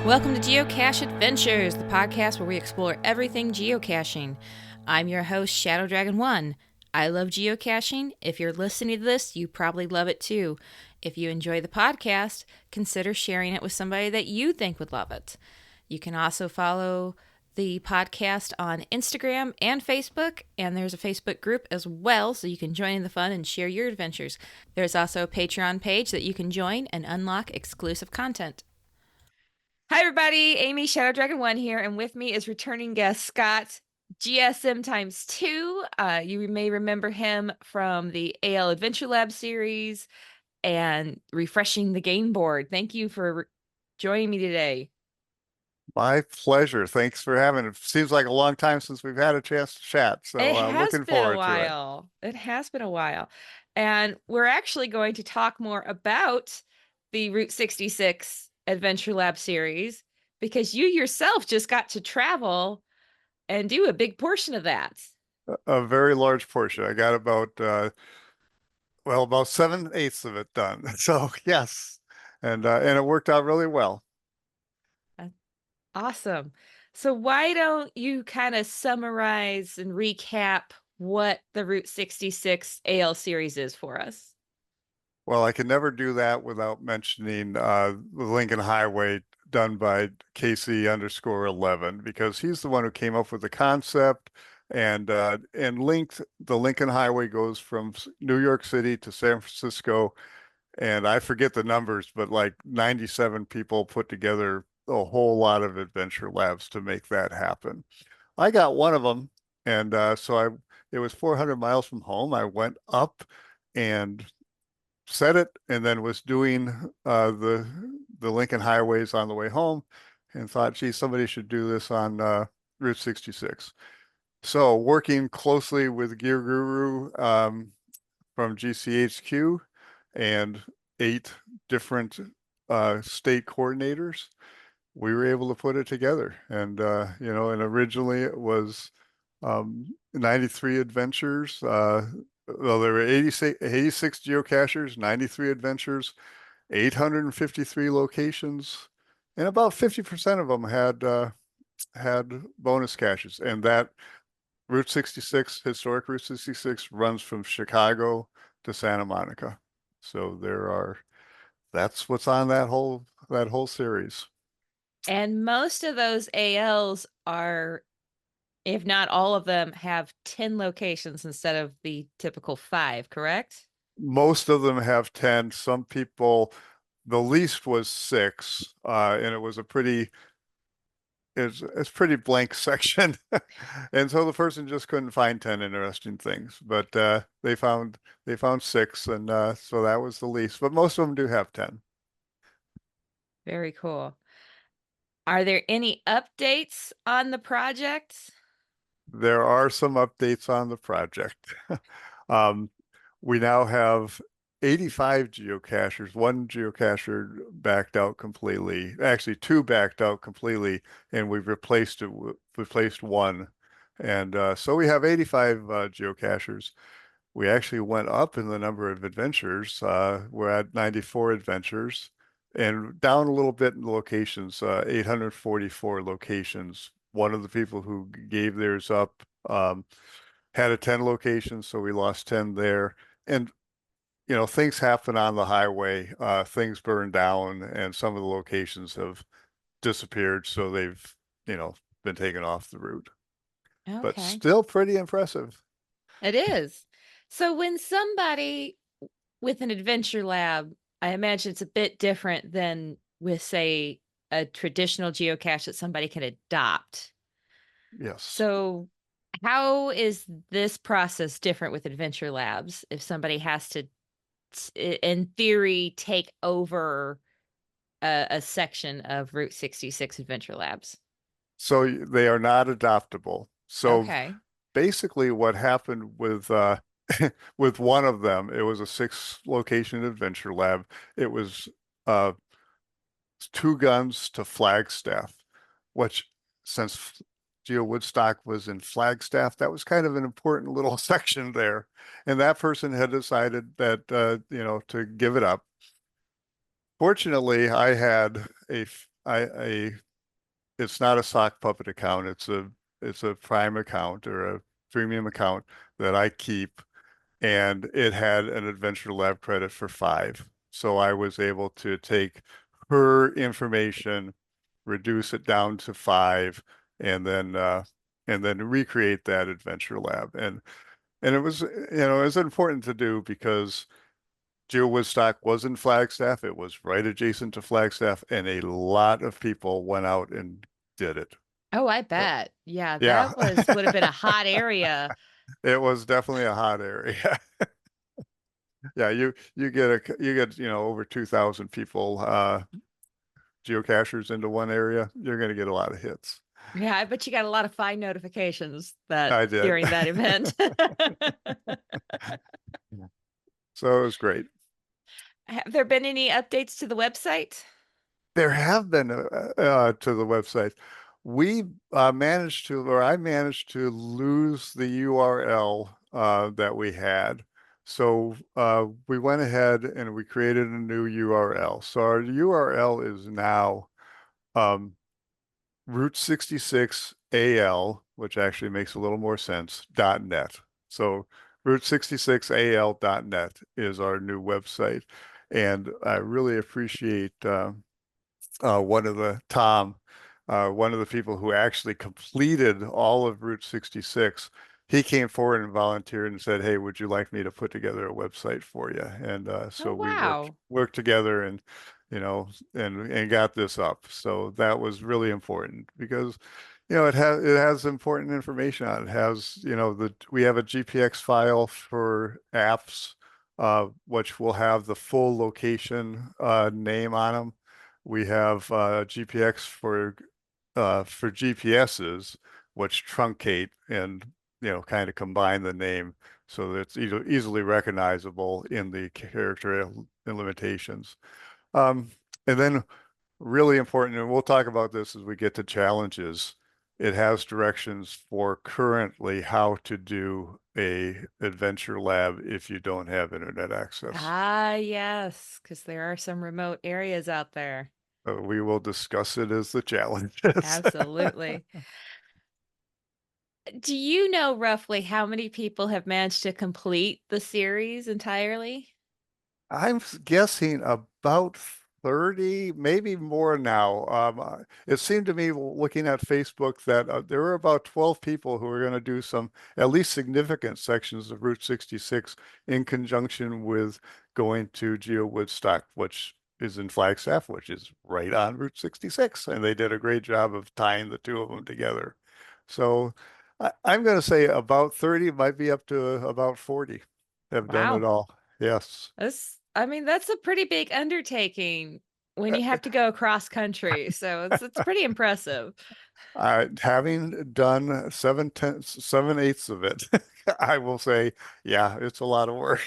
Welcome to Geocache Adventures, the podcast where we explore everything geocaching. I'm your host, Shadow Dragon 1. I love geocaching. If you're listening to this, you probably love it too. If you enjoy the podcast, consider sharing it with somebody that you think would love it. You can also follow the podcast on Instagram and Facebook, and there's a Facebook group as well, so you can join in the fun and share your adventures. There's also a Patreon page that you can join and unlock exclusive content. Hi, everybody. Amy, Shadow Dragon 1 here, and with me is returning guest Scott, GSM times 2. You may remember him from the AL Adventure Lab series and refreshing the game board. Thank you for joining me today. My pleasure. Thanks for having it. Seems like a long time since we've had a chance to chat, It so has looking been a forward to it. while. It has been a while. And we're actually going to talk more about the Route 66 Adventure Lab series because you yourself just got to travel and do a big portion of that. A very large portion. I got about 7/8 of it done. So yes, and it worked out really well. Uh, Awesome. So why don't you kind of summarize and recap what the Route 66 AL series is for us? Well, I can never do that without mentioning the Lincoln Highway done by Casey_11 because he's the one who came up with the concept and linked the Lincoln Highway goes from New York City to San Francisco, and I forget the numbers, but like 97 people put together a whole lot of adventure labs to make that happen. I got one of them, and it was 400 miles from home. I went up and set it, and then was doing the Lincoln highways on the way home, and thought, gee, somebody should do this on Route 66. So working closely with Gear Guru from GCHQ and 8 different state coordinators, we were able to put it together. And originally it was 93 adventures. Well, there were 86 geocachers, 93 adventures, 853 locations, and about 50% of them had bonus caches. And that Route 66, historic Route 66, runs from Chicago to Santa Monica. So that's what's on that whole series. And most of those ALs are, if not all of them, have 10 locations instead of the typical 5, correct? Most of them have 10. Some people, the least was 6, and it was it's pretty blank section. And so the person just couldn't find 10 interesting things, but they found 6, and so that was the least. But most of them do have 10. Very cool. Are there any updates on the project? There are some updates on the project. Um, we now have 85 geocachers. One geocacher backed out completely. Actually, 2 backed out completely, and we've replaced one. And so we have 85 geocachers. We actually went up in the number of adventures. We're at 94 adventures and down a little bit in the locations, 844 locations. One of the people who gave theirs up had a 10 locations, so we lost 10 there. And things happen on the highway. Things burn down, and some of the locations have disappeared, so they've, been taken off the route. But Okay. still pretty impressive. It is. So when somebody with an adventure lab, I imagine it's a bit different than with, say, a traditional geocache that somebody can adopt. Yes. So how is this process different with adventure labs if somebody has to, in theory, take over a section of Route 66 adventure labs? So they are not adoptable. So Okay. basically what happened with with one of them, it was a 6 location adventure lab. It was uh 2 guns to Flagstaff, which, since Geo Woodstock was in Flagstaff, that was kind of an important little section there. And that person had decided that to give it up. Fortunately, I had I it's not a sock puppet account. It's a Prime account or a premium account that I keep, and it had an Adventure Lab credit for 5. So I was able to take her information, reduce it down to 5, and then recreate that Adventure Lab. And it was, it was important to do because Geo Woodstock was in Flagstaff. It was right adjacent to Flagstaff, and a lot of people went out and did it. Oh, I So, bet. Yeah, yeah, that would have been a hot area. it was definitely a hot area. Yeah, you get over 2,000 people geocachers into one area. You're going to get a lot of hits. Yeah, I bet you got a lot of fine notifications that I did. during that event. So it was great. Have there been any updates to the website? There have been to the website. We managed to, or I managed to lose the URL that we had. So we went ahead and we created a new URL. So our URL is now um, Route 66 AL, which actually makes a little more sense, .net. So Route 66 AL.net is our new website. And I really appreciate one of the Tom, one of the people who actually completed all of Route 66. He came forward and volunteered and said, "Hey, would you like me to put together a website for you?" And Oh, so we worked wow. worked together and and got this up. So that was really important because it has important information on it. It has, we have a GPX file for apps, which will have the full location name on them. We have GPX for GPSs, which truncate and kind of combine the name so that it's easily recognizable in the character limitations. Um, and then really important, and we'll talk about this as we get to challenges. It has directions for currently how to do a adventure lab if you don't have internet access. Ah, yes, because there are some remote areas out there. We will discuss it as the challenges. Absolutely. Do you know roughly how many people have managed to complete the series entirely? I'm guessing about 30, maybe more now. It seemed to me looking at Facebook that there were about 12 people who were going to do some at least significant sections of Route 66 in conjunction with going to Geo Woodstock, which is in Flagstaff, which is right on Route 66. And they did a great job of tying the two of them together. So I'm going to say about 30, might be up to about 40 have done it Wow. all. Yes. I mean, that's a pretty big undertaking when you have to go across country. So it's pretty impressive. Having done 7/8 of it, I will say, yeah, it's a lot of work,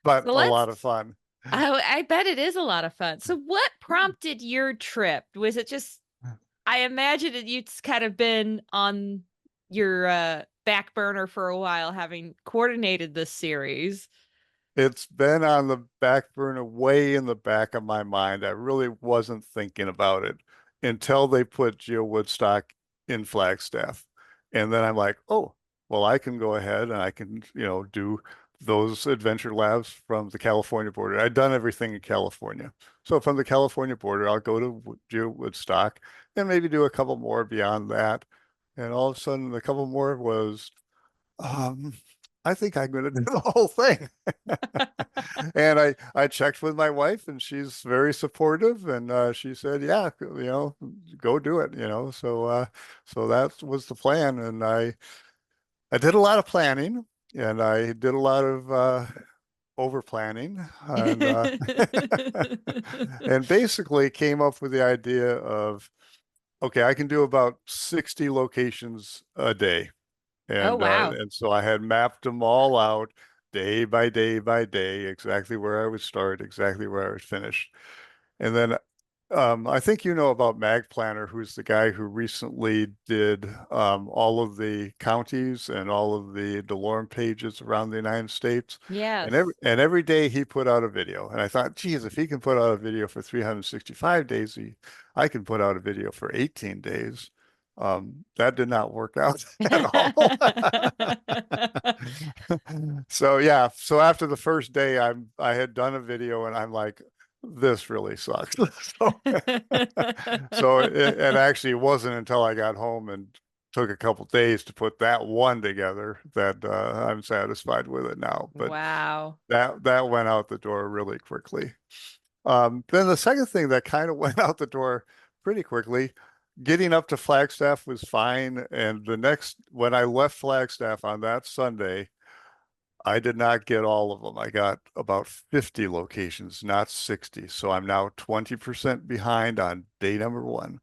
but So a lot let's of fun. I bet it is a lot of fun. So what prompted your trip? Was it just I imagine that you'd kind of been on your back burner for a while having coordinated this series. It's been on the back burner, way in the back of my mind. I really wasn't thinking about it until they put Geo Woodstock in Flagstaff. And then I'm like, oh, well, I can go ahead and I can, do those adventure labs from the California border. I'd done everything in California. So from the California border, I'll go to Geo Woodstock and maybe do a couple more beyond that. And all of a sudden, a couple more was, um, I think I'm going to do the whole thing. And I checked with my wife, and she's very supportive, and she said, "Yeah, go do it." So that was the plan, and I did a lot of planning, and I did a lot of over planning, and and basically came up with the idea of, okay, I can do about 60 locations a day. Oh, And wow. so I had mapped them all out day by day by day, exactly where I would start, exactly where I would finish. And then I think you know about Mag Planner, who's the guy who recently did all of the counties and all of the DeLorme pages around the United States. Yes. And every day he put out a video. And I thought, geez, if he can put out a video for 365 days, I can put out a video for 18 days. That did not work out at all. So yeah, so after the first day, I had done a video and I'm like, this really sucks. So so it actually wasn't until I got home and took a couple days to put that one together that I'm satisfied with it now. But Wow. that went out the door really quickly. Then the second thing that kind of went out the door pretty quickly, getting up to Flagstaff was fine. And when I left Flagstaff on that Sunday, I did not get all of them. I got about 50 locations, not 60. So I'm now 20% behind on day number one.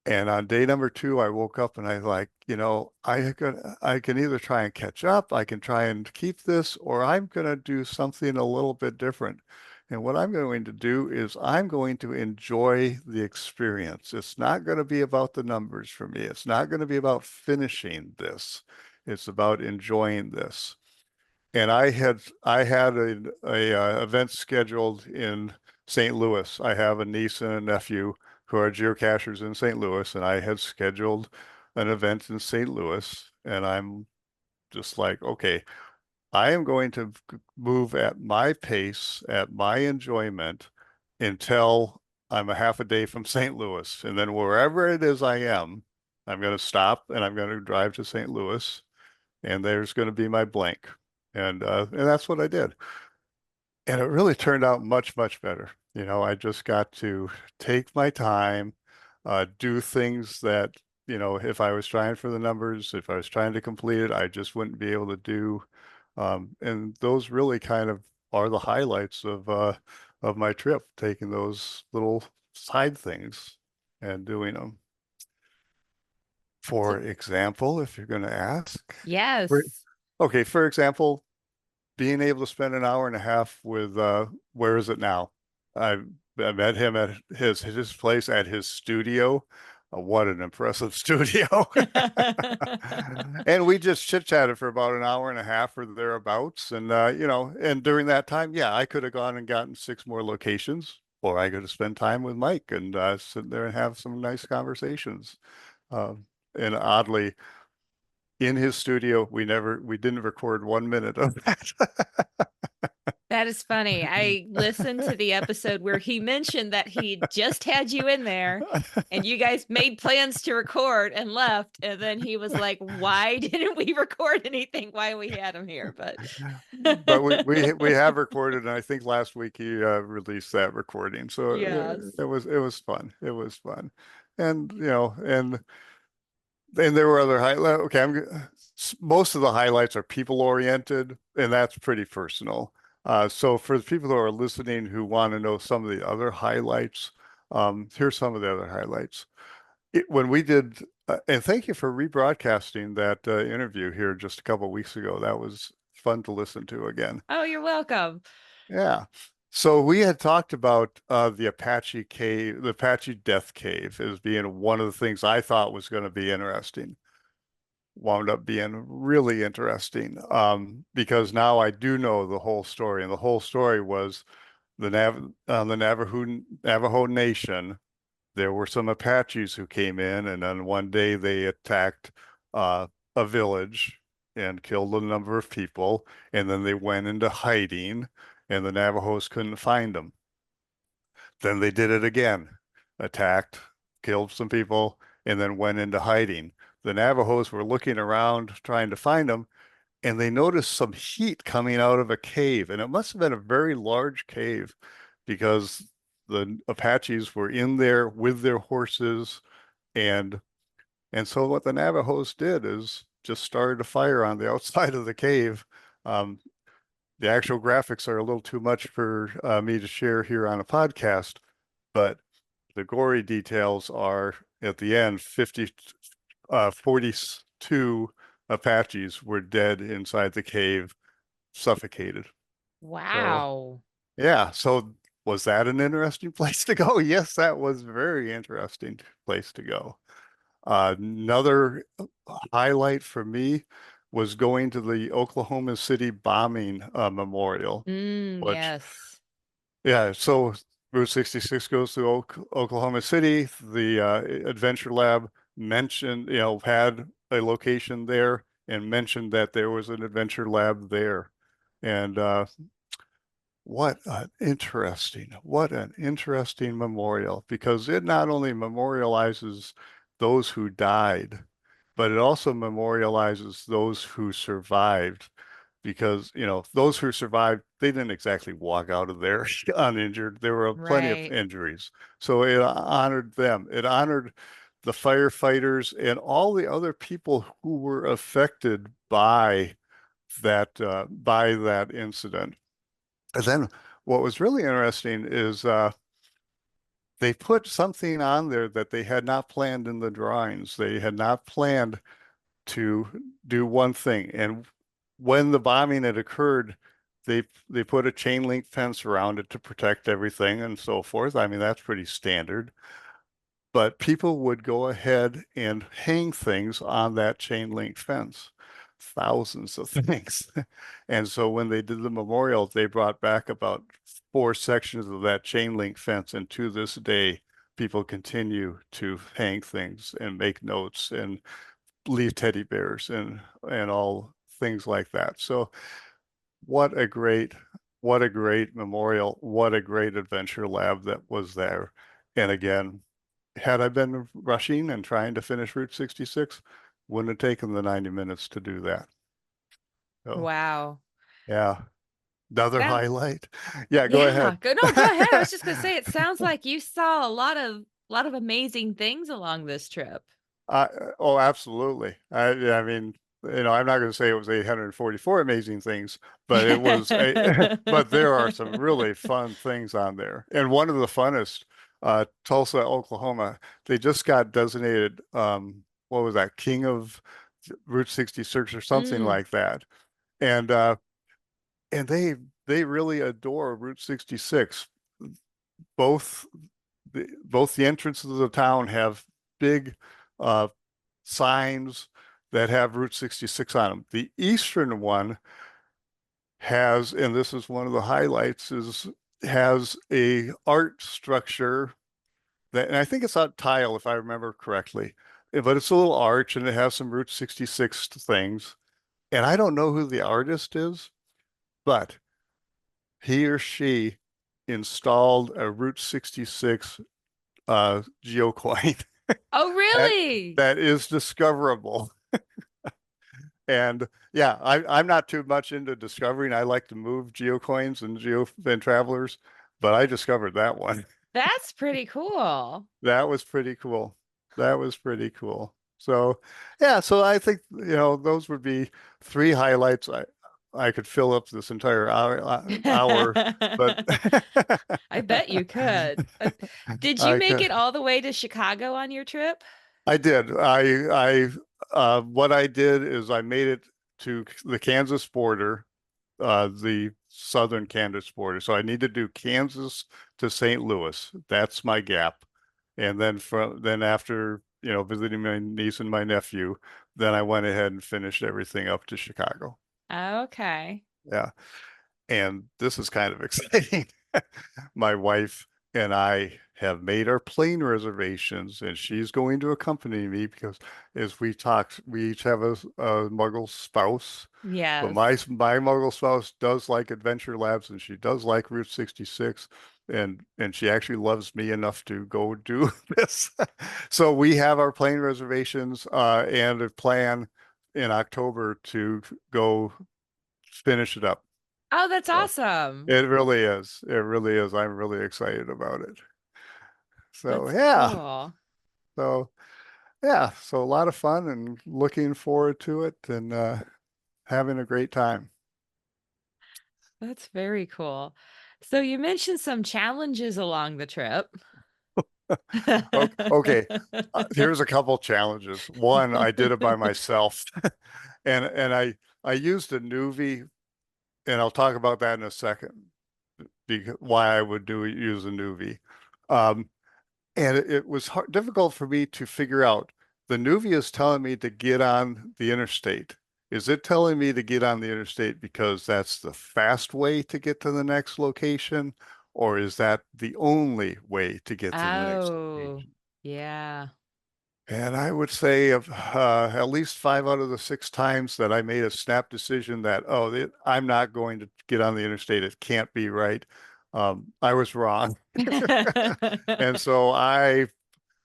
And on day number two, I woke up and I like, I can either try and catch up, I can try and keep this, or I'm gonna do something a little bit different. And what I'm going to do is I'm going to enjoy the experience. It's not going to be about the numbers for me. It's not going to be about finishing this. It's about enjoying this. And I had a event scheduled in St. Louis. I have a niece and a nephew who are geocachers in St. Louis, and I had scheduled an event in St. Louis, and I'm just like, okay, I am going to move at my pace, at my enjoyment until I'm a half a day from St. Louis. And then wherever it is I am, I'm going to stop and I'm going to drive to St. Louis, and there's going to be my blank. And that's what I did. And it really turned out much, much better. I just got to take my time, do things that, if I was trying for the numbers, if I was trying to complete it, I just wouldn't be able to do. And those really kind of are the highlights of my trip, taking those little side things and doing them. So, For example, if you're going to ask, for, yes. okay, for example, being able to spend an hour and a half with where is it now? I I met him at his place at his studio. What an impressive studio. And we just chit-chatted for about an hour and a half or thereabouts. And and during that time, yeah, I could have gone and gotten six more locations, or I could have spent time with Mike and sit there and have some nice conversations. Um, and oddly, in his studio, we didn't record 1 minute of that. That is funny. I listened to the episode where he mentioned that he just had you in there and you guys made plans to record and left. And then he was like, why didn't we record anything while we had him here? But But we have recorded, and I think last week he released that recording. So yes. it was fun. It was fun, and and there were other highlights. Okay, most of the highlights are people oriented, and that's pretty personal. So for the people who are listening who want to know some of the other highlights, here's some of the other highlights. When we did, and thank you for rebroadcasting that interview here just a couple of weeks ago. That was fun to listen to again. Oh, you're welcome. Yeah. So we had talked about the Apache cave, the Apache Death Cave as being one of the things I thought was going to be interesting. Wound up being really interesting because now I do know the whole story, and the whole story was the Navajo Nation. There were some Apaches who came in, and then one day they attacked a village and killed a number of people, and then they went into hiding, and the Navajos couldn't find them. Then they did it again, attacked, killed some people, and then went into hiding. The Navajos were looking around trying to find them, and they noticed some heat coming out of a cave, and it must have been a very large cave because the Apaches were in there with their horses, and so what the Navajos did is just started a fire on the outside of the cave. Um, the actual graphics are a little too much for me to share here on a podcast, but the gory details are at the end 42 Apaches were dead inside the cave, suffocated. So Wow. yeah, so Was that an interesting place to go? Yes, that was a very interesting place to go. Another highlight for me was going to the Oklahoma City bombing memorial, which, Yes. yeah, so Route 66 goes to Oklahoma City. The Adventure Lab mentioned, had a location there and mentioned that there was an Adventure Lab there. And what an interesting memorial, because it not only memorializes those who died, but it also memorializes those who survived. Because, those who survived, they didn't exactly walk out of there uninjured. There were plenty of Right. injuries. So it honored them. It honored the firefighters and all the other people who were affected by that incident. And then what was really interesting is they put something on there that they had not planned in the drawings. They had not planned to do one thing. And when the bombing had occurred, they put a chain link fence around it to protect everything and so forth. I mean, that's pretty standard. But people would go ahead and hang things on that chain link fence, thousands of things. And so when they did the memorial, they brought back about 4 sections of that chain link fence. And to this day, people continue to hang things and make notes and leave teddy bears and all things like that. So what a great, what a great memorial, what a great adventure lab that was there. And again, had I been rushing and trying to finish Route 66, wouldn't have taken the 90 minutes to do that. So, Wow. yeah, another Sounds highlight. Yeah, go Yeah. ahead. Go no, go ahead. I was just gonna say it sounds like you saw a lot of amazing things along this trip. Uh, oh, absolutely. I mean, I'm not going to say it was 844 amazing things, but but there are some really fun things on there. And one of the funnest, Tulsa, Oklahoma, they just got designated, what was that, King of Route 66 or something Mm. like that. And they really adore Route 66. Both both the entrances of the town have big uh, signs that have Route 66 on them. The eastern one has, and this is one of the highlights, has a art structure that, and I think it's on tile if I remember correctly, but it's a little arch and it has some Route 66 things. And I don't know who the artist is, but he or she installed a Route 66 geocoin Oh, that really? that is discoverable. And yeah, I'm not too much into discovering. I like to move geocoins and geo and travelers, but I discovered that one. That's pretty cool. That was pretty cool. That was pretty cool. So yeah, so I think those would be three highlights. I could fill up this entire hour, but I bet you could. Did you I make could. it all the way to Chicago on your trip? I did. What I did is I made it to the Kansas border, the southern Kansas border. So I need to do Kansas to St. Louis. That's my gap. And then after, visiting my niece and my nephew, then I went ahead and finished everything up to Chicago. Okay. Yeah. And this is kind of exciting. My wife and I have made our plane reservations, and she's going to accompany me because, as we talked, we each have a Muggle spouse. But Yes. my Muggle spouse does like Adventure Labs, and she does like Route 66, and she actually loves me enough to go do this. So we have our plane reservations and a plan in October to go finish it up. Oh, that's So awesome. it really is. It really is. I'm really excited about it. So That's yeah. cool. So yeah. So a lot of fun and looking forward to it and having a great time. That's very cool. So you mentioned some challenges along the trip. Okay. Here's a couple challenges. One, I did it by myself, and I used a Nuvi, and I'll talk about that in a second. because why I would use a Nuvi. Um, and it was difficult for me to figure out. The Nuvi is telling me to get on the interstate. Is it telling me to get on the interstate because that's the fast way to get to the next location, or is that the only way to get to the next Oh, location? yeah. And I would say of at least 5 out of the 6 times that I made a snap decision that, oh, I'm not going to get on the interstate. It can't be right. I was wrong. And so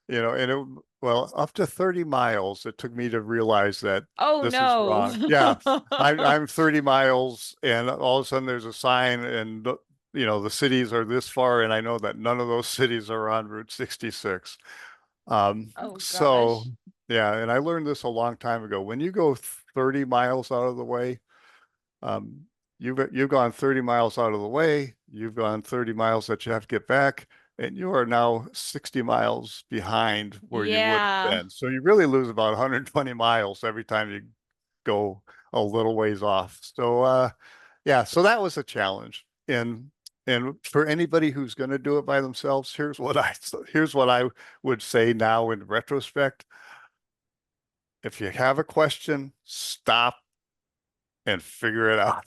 and well, up to 30 miles, it took me to realize that Oh this is no. wrong. Yeah, I'm 30 miles and all of a sudden there's a sign and, the cities are this far and I know that none of those cities are on Route 66. Oh So gosh. yeah, and I learned this a long time ago. When you go 30 miles out of the way, um, you've gone 30 miles out of the way, you've gone 30 miles that you have to get back, and you are now 60 miles behind where you would have Yeah. been. So you really lose about 120 miles every time you go a little ways off. So yeah, so that was a challenge. And for anybody who's going to do it by themselves, here's what I would say now in retrospect. If you have a question, stop and figure it out.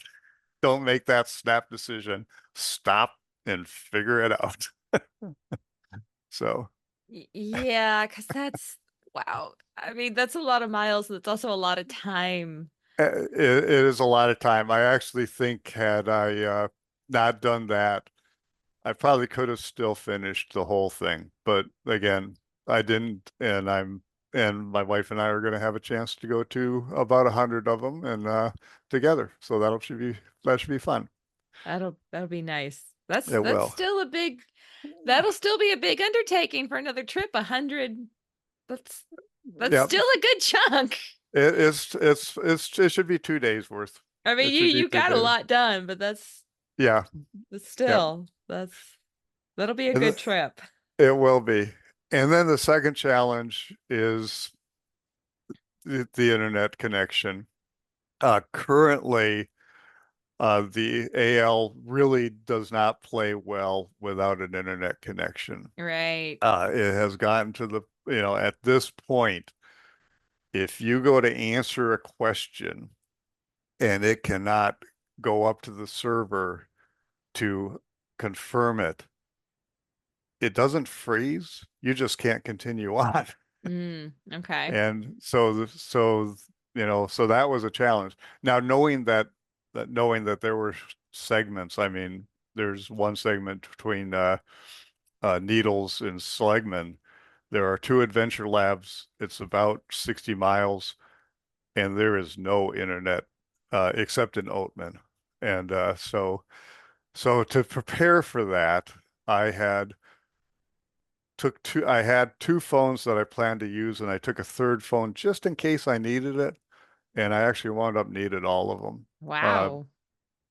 Don't make that snap decision. Stop and figure it out. So Yeah, because that's wow. I mean, that's a lot of miles. That's also a lot of time. it is a lot of time. I actually think had I not done that, I probably could have still finished the whole thing. But again, I didn't, and my wife and I are going to have a chance to go to about 100 of them and together. So that should be fun. That'll be nice. That's It that's will. still a big that'll still be a big undertaking for another trip. 100. That's that's Yep. still a good chunk. It should be 2 days worth. I mean, It you should be you two got a days. lot done, but Yeah. that's Yep. still that'll be a And good trip. it will be. And then the second challenge is the internet connection. Currently, the AL really does not play well without an internet connection. Right. It has gotten to at this point, if you go to answer a question and it cannot go up to the server to confirm it, it doesn't freeze. You just can't continue on. Okay. And so that was a challenge. Now knowing that there were segments, I mean, there's one segment between Needles and Seligman. There are two adventure labs. It's about 60 miles, and there is no internet except in Oatman. And so to prepare for that, I had I had two phones that I planned to use, and I took a third phone just in case I needed it. And I actually wound up needed all of them uh, Wow.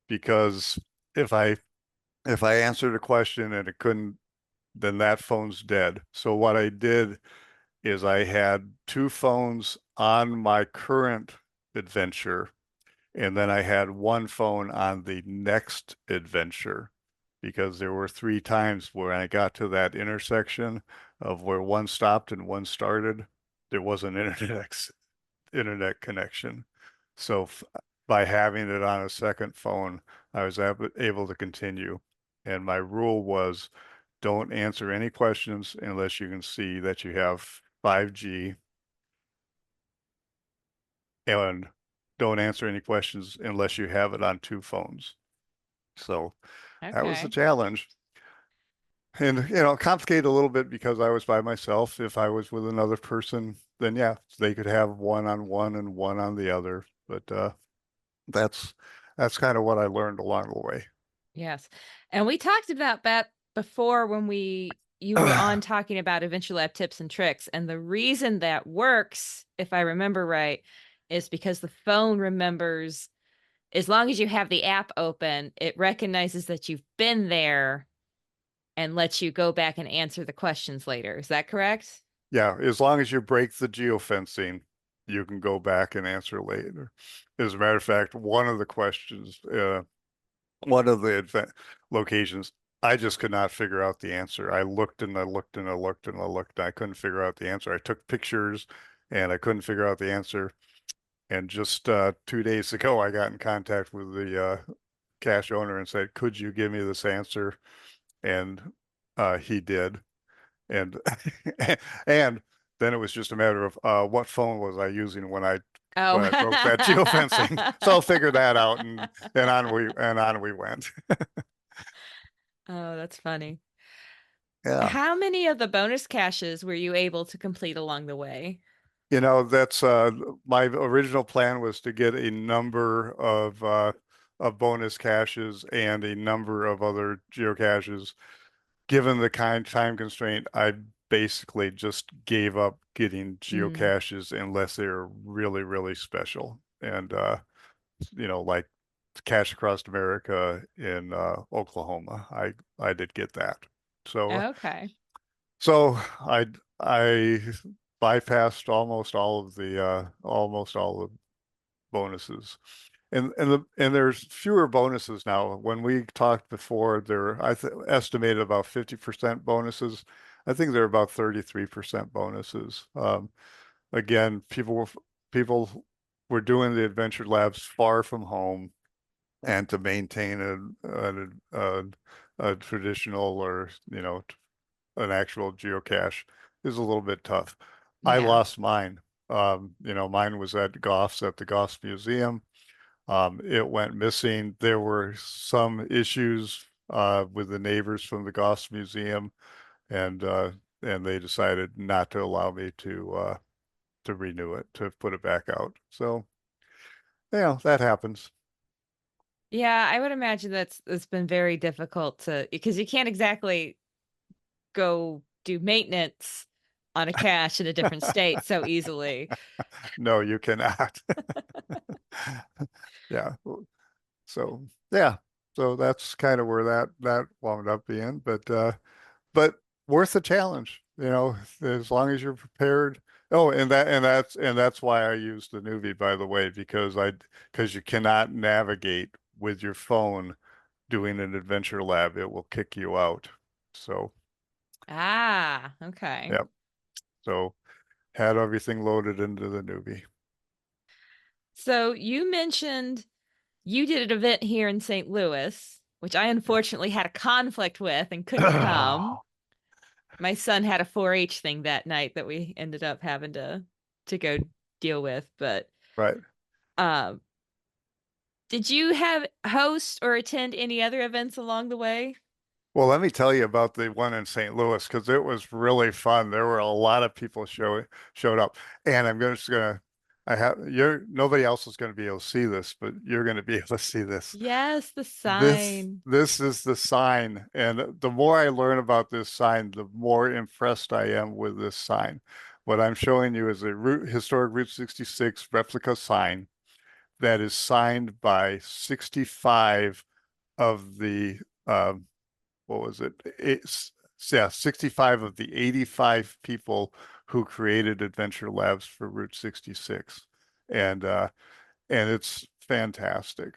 because if I if I answered a question and it couldn't, then that phone's dead. So what I did is I had two phones on my current adventure, and then I had one phone on the next adventure because there were 3 times where I got to that intersection of where one stopped and one started. There was an internet connection. So by having it on a second phone, I was able to continue. And my rule was don't answer any questions unless you can see that you have 5G, and don't answer any questions unless you have it on two phones. So that was the Okay. challenge. And, complicated a little bit because I was by myself. If I was with another person, then yeah, they could have one on one and one on the other. But that's that's kind of what I learned along the way. Yes. And we talked about that before when you were on talking about Adventure Lab tips and tricks. And the reason that works, if I remember right, is because the phone remembers as long as you have the app open, it recognizes that you've been there and lets you go back and answer the questions later. Is that correct? Yeah, as long as you break the geofencing, you can go back and answer later. As a matter of fact, one of the questions one of the event locations, I just could not figure out the answer. I looked and I looked and I looked and I looked. And I couldn't figure out the answer. I took pictures and I couldn't figure out the answer. And just 2 days ago, I got in contact with the cache owner and said, "Could you give me this answer?" And he did. And and then it was just a matter of what phone was I using Oh. when I broke that geofencing. So I'll figure that out, and on we went. Oh, that's funny. Yeah. How many of the bonus caches were you able to complete along the way? That's my original plan was to get a number of bonus caches and a number of other geocaches. Given the kind time constraint, I basically just gave up getting Mm, geocaches unless they're really, really special. And like Cache Across America in Oklahoma, I did get that. So okay. so I bypassed almost all the bonuses. And there's fewer bonuses now. When we talked before, there I th estimated about 50% bonuses. I think they're about 33% bonuses. Again, people were doing the adventure labs far from home, and to maintain a traditional or an actual geocache is a little bit tough. I Yeah. lost mine. Mine was at Goff's at the Goff's Museum. It went missing. There were some issues with the neighbors from the Goss Museum, and they decided not to allow me to renew it, to put it back out. So, that happens. Yeah, I would imagine it's been very difficult to because you can't exactly go do maintenance on a cache in a different state so easily. No, you cannot. Yeah. So, yeah. So that's kind of where that wound up being, but worth the challenge, as long as you're prepared. Oh, and that's why I use the Nuvi, by the way, because you cannot navigate with your phone doing an adventure lab. It will kick you out. So, Ah, okay. yep. So had everything loaded into the Nuvi. So you mentioned you did an event here in St. Louis, which I unfortunately had a conflict with and couldn't come. Oh, My son had a 4-H thing that night that we ended up having to go deal with, but right. um did you have host or attend any other events along the way? Well, let me tell you about the one in St. Louis because it was really fun. There were a lot of people showed up, and I have you're nobody else is going to be able to see this, but you're going to be able to see this. Yes, the This sign. this is the sign, and the more I learn about this sign, the more impressed I am with this sign. What I'm showing you is a historic Route 66 replica sign that is signed by 65 of the what was it? Yeah, 65 of the 85 people who created Adventure Labs for Route 66. And it's fantastic.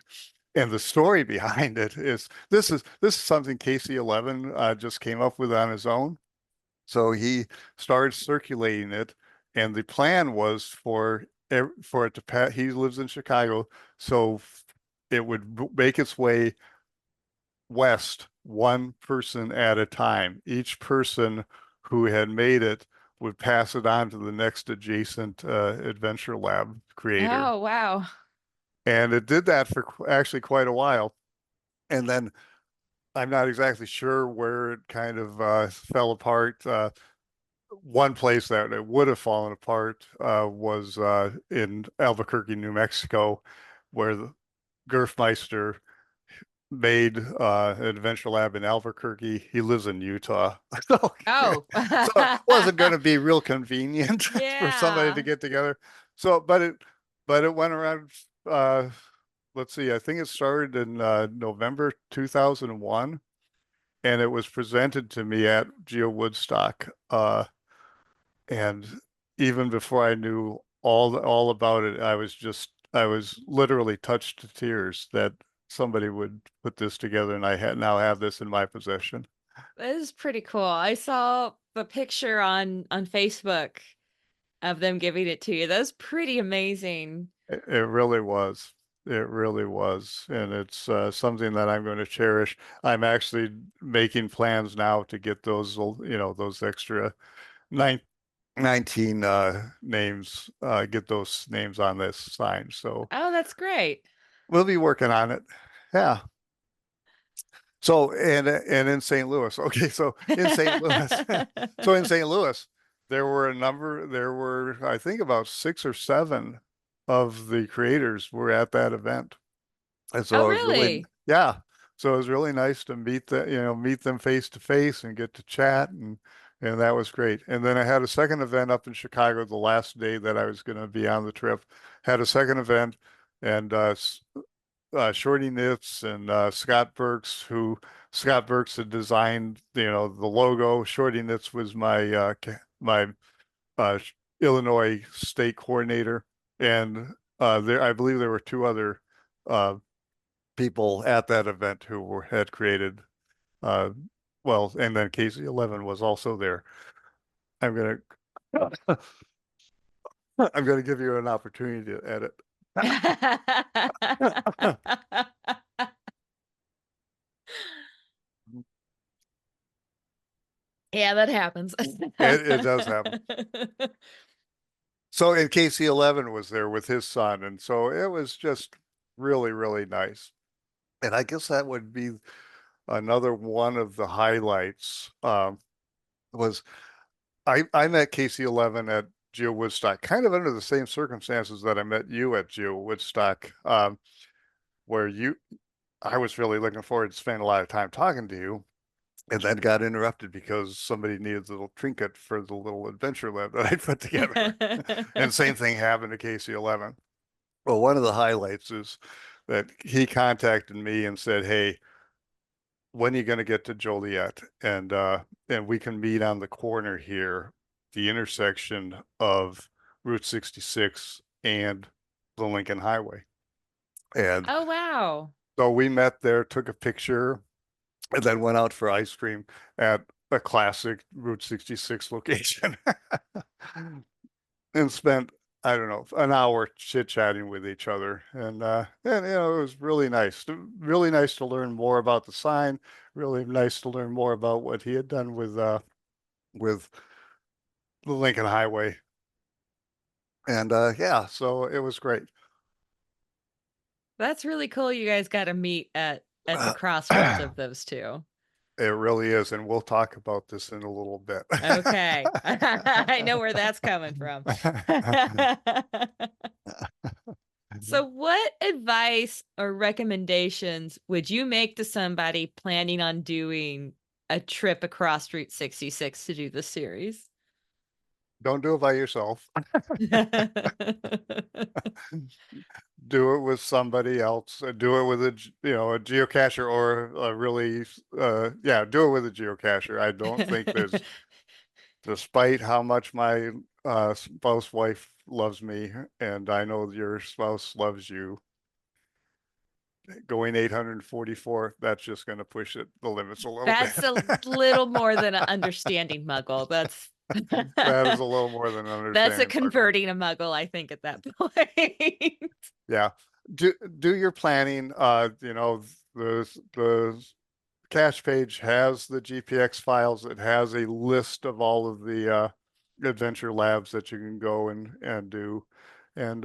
And the story behind it is this is something KC11 just came up with on his own. So he started circulating it, and the plan was for it to pass. He lives in Chicago, so it would make its way west one person at a time. Each person who had made it would pass it on to the next adjacent Adventure Lab creator. Oh, wow. And it did that for actually quite a while. And then I'm not exactly sure where it kind of fell apart. One place that it would have fallen apart was in Albuquerque, New Mexico, where the Gerfmeister made an adventure lab in Albuquerque. He lives in Utah. So, Oh. so it wasn't going to be real convenient for somebody to Yeah. get together. So, but it went around, uh, let's see, I think it started in November 2001, and it was presented to me at Geo Woodstock. And even before I knew all about it, I was literally touched to tears that somebody would put this together, and now have this in my possession. That is pretty cool. I saw the picture on Facebook of them giving it to you. That's pretty amazing. It really was. It really was. And it's something that I'm going to cherish. I'm actually making plans now to get those, those extra nine, 19 names, get those names on this sign. So Oh, that's great. we'll be working on it. Yeah. So and in St. Louis. Okay, so in St. Louis. So in St. Louis, there were I think about 6 or 7 of the creators were at that event. And Oh, so it was really, really? yeah. So it was really nice to meet them face to face and get to chat, and that was great. And then I had a second event up in Chicago the last day that I was going to be on the trip. Had a second event, and Shorty Knits and Scott Burks had designed, the logo. Shorty Knits was my uh, Illinois state coordinator, and I believe there were 2 other uh, people at that event had created uh well, and then Casey 11 was also there. I'm gonna I'm gonna give you an opportunity to edit. Yeah, that happens. It does happen. So and Casey 11 was there with his son, and so it was just really, really nice. And I guess that would be another one of the highlights. Was I met Casey 11 at Geo Woodstock, kind of under the same circumstances that I met you at Geo Woodstock, where I was really looking forward to spending a lot of time talking to you, and then got interrupted because somebody needed the little trinket for the little adventure lab that I put together. And same thing happened to Casey 11. Well, one of the highlights is that he contacted me and said, "Hey, when are you going to get to Joliet? And we can meet on the corner here, the intersection of Route 66 and the Lincoln Highway." And Oh, wow. so we met there, took a picture, and then went out for ice cream at a classic Route 66 location and spent, I don't know, an hour chit-chatting with each other. And it was really nice to learn more about the sign, really nice to learn more about what he had done with the Lincoln Highway. And yeah, so it was great. That's really cool you guys got to meet at the crossroads of those two. It really is, and we'll talk about this in a little bit. Okay. I know where that's coming from. So, what advice or recommendations would you make to somebody planning on doing a trip across Route 66 to do the series? Don't do it by yourself. Do it with somebody else. Do it with a geocacher, or a really, yeah, do it with a geocacher. I don't think there's, despite how much my spouse wife loves me, and I know your spouse loves you, going 844, that's just going to push the limits a little bit. That's a little more than an understanding muggle. That's That is a little more than that's a understanding, Marco. converting a muggle, I think, at that point. Yeah. Do your planning. The cache page has the GPX files. It has a list of all of the adventure labs that you can go and do, and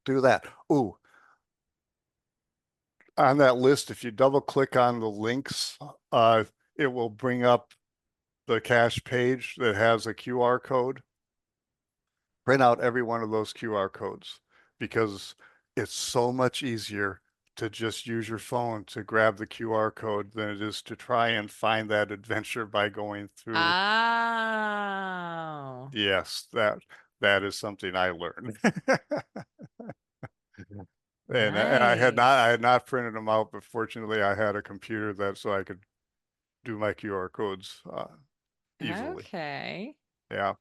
do that. Ooh, on that list, if you double click on the links, it will bring up the cache page that has a QR code. Print out every one of those QR codes, because it's so much easier to just use your phone to grab the QR code than it is to try and find that adventure by going through. Oh. Yes, that is something I learned. And I Nice. had not printed them out, but fortunately I had a computer that so I could do my QR codes easily. Okay. Yeah.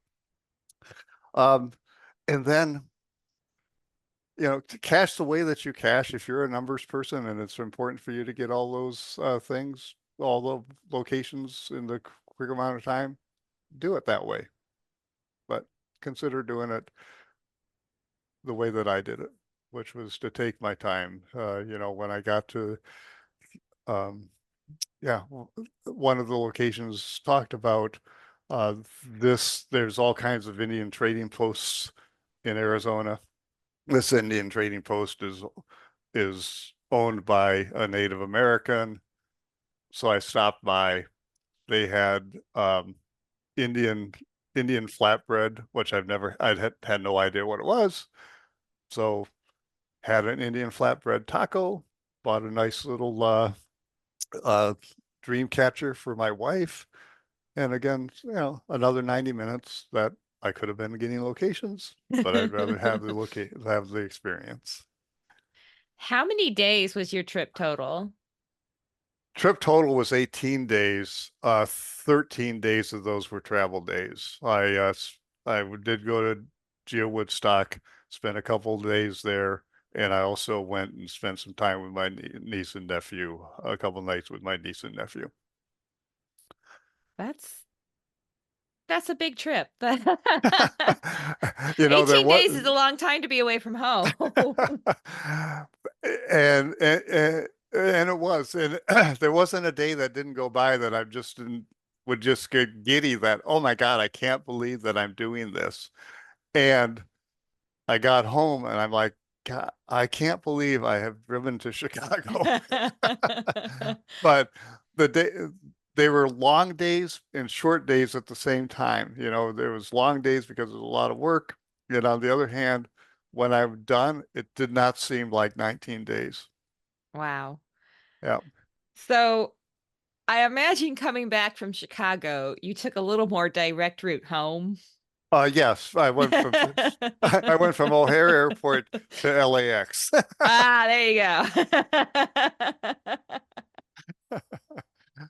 Um, and then to cache the way that you cache, if you're a numbers person and it's important for you to get all those things, all the locations in the quick amount of time, do it that way. But consider doing it the way that I did it, which was to take my time. When I got to, um, yeah, one of the locations talked about uh, there's all kinds of Indian trading posts in Arizona. This Indian trading post is owned by a Native American. So I stopped by. They had Indian Indian flatbread, which I'd had no idea what it was. So had an Indian flatbread taco, bought a nice little uh, dream catcher for my wife. And again, another 90 minutes that I could have been getting locations, but I'd rather have the experience. How many days was your trip total? Trip total was 18 days. 13 days of those were travel days. I did go to Geo Woodstock, spent a couple of days there, and I also went and spent some time with my niece and nephew, a couple of nights with my niece and nephew. That's that's a big trip. There 18 was days is a long time to be away from home. and it was, and there wasn't a day that didn't go by that I just didn't would just get giddy that, oh my God, I can't believe that I'm doing this. And I got home and I'm like, God, I can't believe I have driven to Chicago. But the day they were long days and short days at the same time. There was long days because it was a lot of work. Yet on the other hand, when I'm done, it did not seem like 19 days. Wow. Yeah. So I imagine coming back from Chicago, you took a little more direct route home. Yes, I went from O'Hare Airport to LAX. Ah, there you go.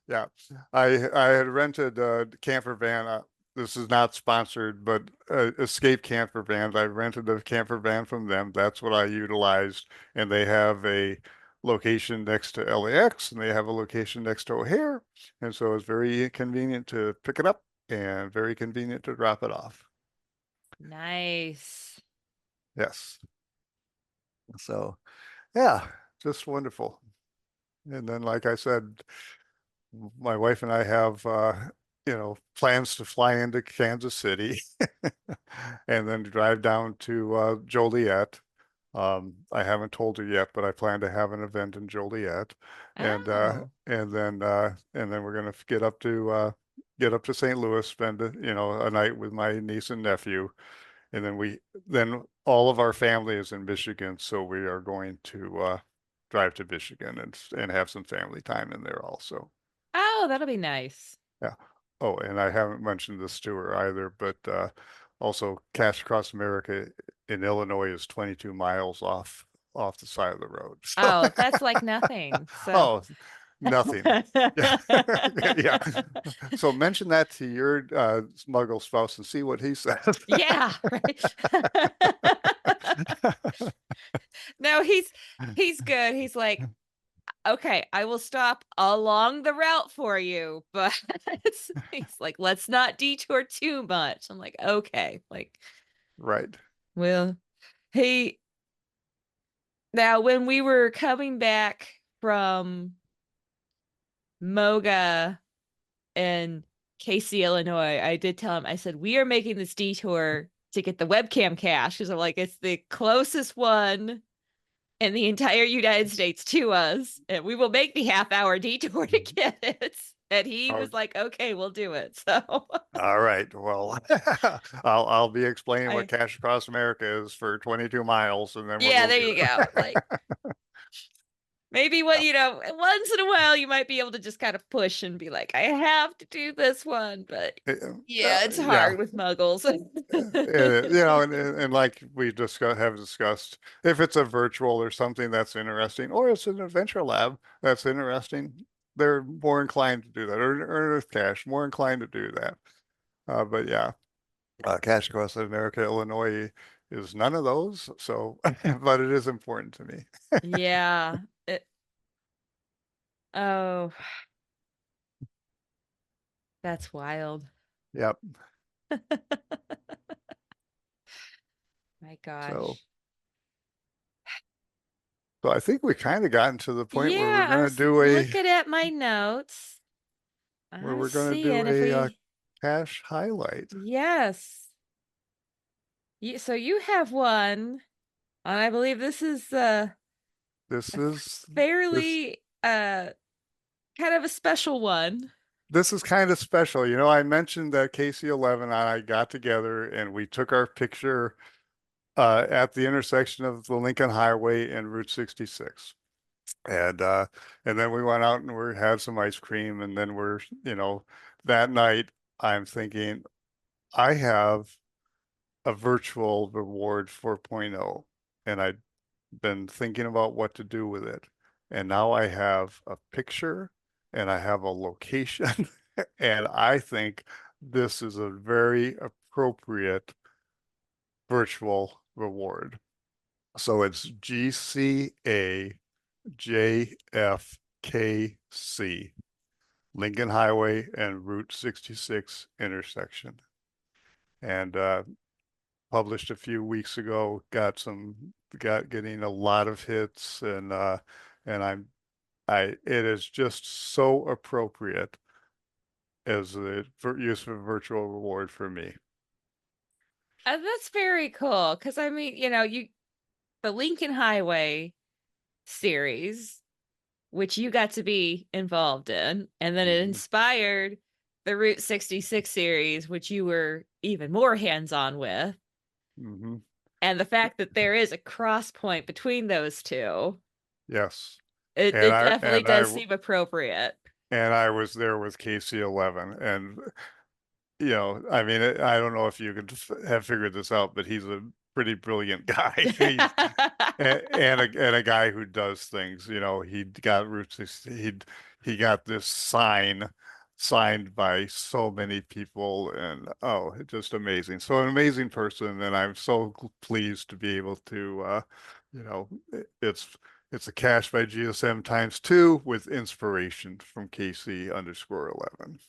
Yeah, I had rented a camper van. This is not sponsored, but Escape Camper Vans. I rented a camper van from them. That's what I utilized, and they have a location next to LAX, and they have a location next to O'Hare, and so it's very convenient to pick it up and very convenient to drop it off. Nice. Yes. So yeah, just wonderful. And then, like I said, my wife and I have, plans to fly into Kansas City and then drive down to Joliet. I haven't told her yet, but I plan to have an event in Joliet, Oh. and then we're gonna get up to St. Louis, spend a night with my niece and nephew, and then all of our family is in Michigan, so we are going to drive to Michigan and have some family time in there also. Oh, that'll be nice. Yeah. Oh, and I haven't mentioned this to her either, but also Cache Across America in Illinois is 22 miles off the side of the road. So, Oh, that's like nothing. So, oh, nothing. Yeah. Yeah. So mention that to your smuggle spouse and see what he says. yeah, right. No, he's good. He's like, okay, I will stop along the route for you, but he's like, let's not detour too much. I'm like, okay, like, Right. well, he now when we were coming back from Moga in Casey, Illinois, I did tell him, I said, we are making this detour to get the webcam cache because I'm like, it's the closest one in the entire United States to us, and we will make the half-hour detour to get it. And he Oh, was like, okay, we'll do it. So all right. Well, I'll be explaining what I, Cache Across America is for 22 miles, and then we'll yeah, go there get you go. Like it. maybe what, once in a while you might be able to just kind of push and be like, I have to do this one. But yeah, it's Yeah. hard with muggles. And like we have discussed, if it's a virtual or something that's interesting, or it's an adventure lab that's interesting, they're more inclined to do that, or Earth Cache, more inclined to do that. But yeah, Cache Across America, Illinois is none of those. So, but it is important to me. Yeah. Oh, that's wild. Yep. My So, gosh. so I think we kind of gotten to the point where we're Yeah, I going to was do looking at my notes. I'm seeing if a we, cache highlight. yes. So you have one, and I believe this is This a is this fairly kind of a special one. this is kind of special. You know, I mentioned that KC11 and I got together and we took our picture at the intersection of the Lincoln Highway and Route 66. And uh and then we went out and we had some ice cream and then that night I'm thinking I have a virtual reward 4.0 and I've been thinking about what to do with it. And now I have a picture and I have a location and I think this is a very appropriate virtual reward. So it's GCAJFKC, Lincoln Highway and Route 66 intersection. And published a few weeks ago, got getting a lot of hits and it is just so appropriate as a use of virtual reward for me. That's very cool because I mean, the Lincoln Highway series, which you got to be involved in, and then it Mm-hmm. inspired the Route 66 series, which you were even more hands-on with. Mm-hmm. And the fact that there is a cross point between those two, Yes. it, And it I definitely and I does seem appropriate. and I was there with KC11 and I mean, I don't know if you could have figured this out, but he's a pretty brilliant guy. He's and a guy who does things. He got Route 60. He got this sign signed by so many people, and oh, just amazing. So an amazing person, and I'm so pleased to be able to, you know, it's a cache by GSM times two with inspiration from KC_11.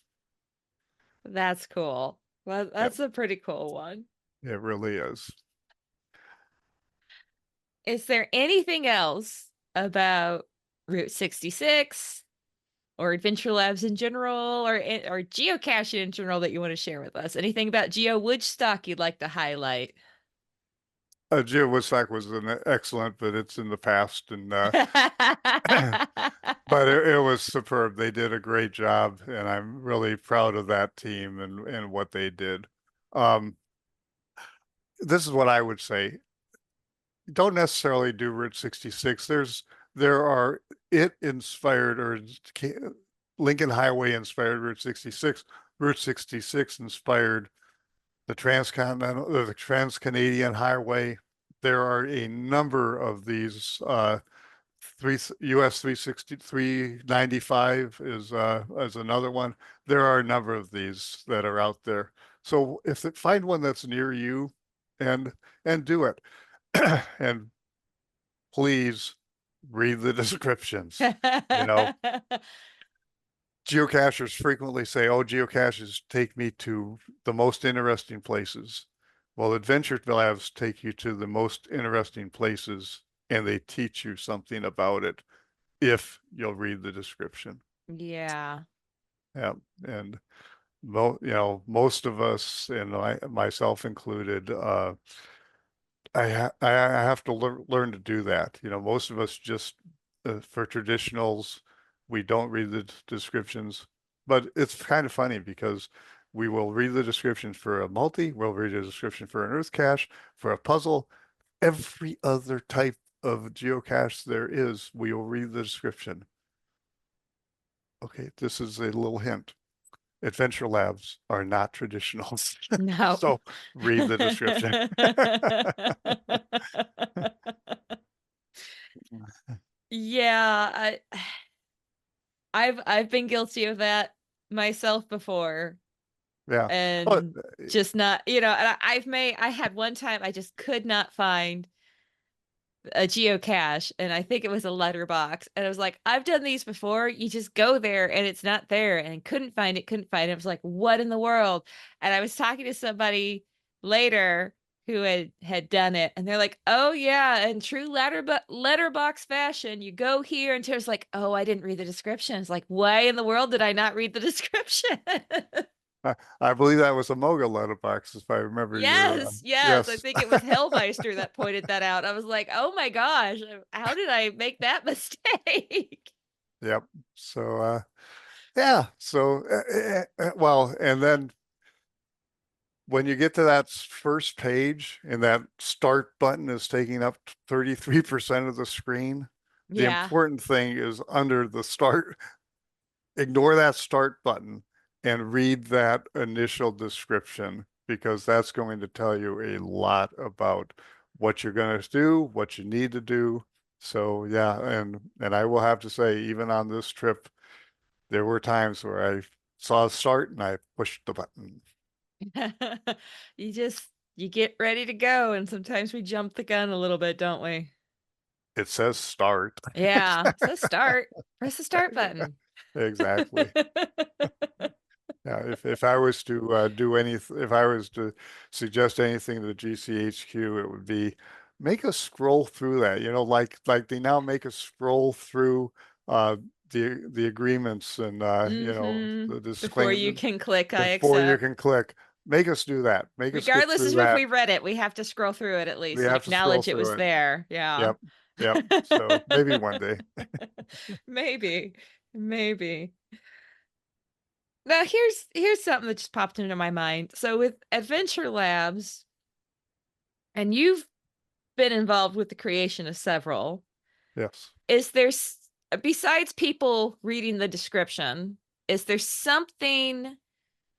That's cool. Well, Yep, that's a pretty cool one. it really is. Is there anything else about Route 66 or Adventure Labs in general or geocaching in general that you want to share with us? Anything about Geo Woodstock you'd like to highlight? Geo Woodstock was an excellent, but it's in the past, and but it was superb. They did a great job, and I'm really proud of that team and what they did. Um, this is what I would say. Don't necessarily do Route 66. There are it inspired or Lincoln Highway inspired Route 66. Route 66 inspired the Trans-Canadian Highway. There are a number of these three US 36395 is another one. There are a number of these that are out there. So find one that's near you and do it. And please read the descriptions. You know, geocachers frequently say, "Oh, geocaches take me to the most interesting places." Well, adventure labs take you to the most interesting places and they teach you something about it if you'll read the description. Yeah. Yeah. And most of us, and myself included, I have to learn to do that. Most of us just for traditionals, we don't read the descriptions, but it's kind of funny because we will read the description for a multi, we'll read a description for an earth cache, for a puzzle, every other type of geocache there is, we will read the description. Okay, this is a little hint. Adventure labs are not traditionals. No. So read the description. Yeah, I've been guilty of that myself before. Yeah. Oh, and just not, and I had one time I just could not find a geocache, and I think it was a letterbox, and I was like, I've done these before. You just go there and it's not there, and couldn't find it. I was like, what in the world? And I was talking to somebody later who had done it, and they're like, oh yeah, in true letterbox fashion, you go here, and there's like, oh, I didn't read the description. It's like, why in the world did I not read the description? I believe that was a Moga letterbox, if I remember your, Yes, yes. I yes. think it was Hellmeister that pointed that out. I was like, oh my gosh, how did I make that mistake? Yep. So, yeah. So, well, and then when you get to that first page and that start button is taking up 33% of the screen, the Yeah. important thing is under the start, ignore that start button and read that initial description because that's going to tell you a lot about what you're going to do, what you need to do. So yeah, and I will have to say, even on this trip, there were times where I saw a start and I pushed the button. You just you get ready to go, and sometimes we jump the gun a little bit, don't we? It says start. Yeah. So start. Press the start button. Exactly. Yeah, if I was to do any, if I was to suggest anything to the GCHQ, it would be make us scroll through that. You know, like they now make us scroll through uh, the agreements and Mm-hmm. the Before disclaimer you can click I before you accept. can click. Make us do that. Make us get Regardless through of if that. we read it, we have to scroll through it at We least and have to scroll acknowledge it through was it. there. Yeah. Yep, yep. So maybe one day. Maybe. Maybe. Now here's something that just popped into my mind. So with Adventure Labs, and you've been involved with the creation of several, Yes. is there besides people reading the description, is there something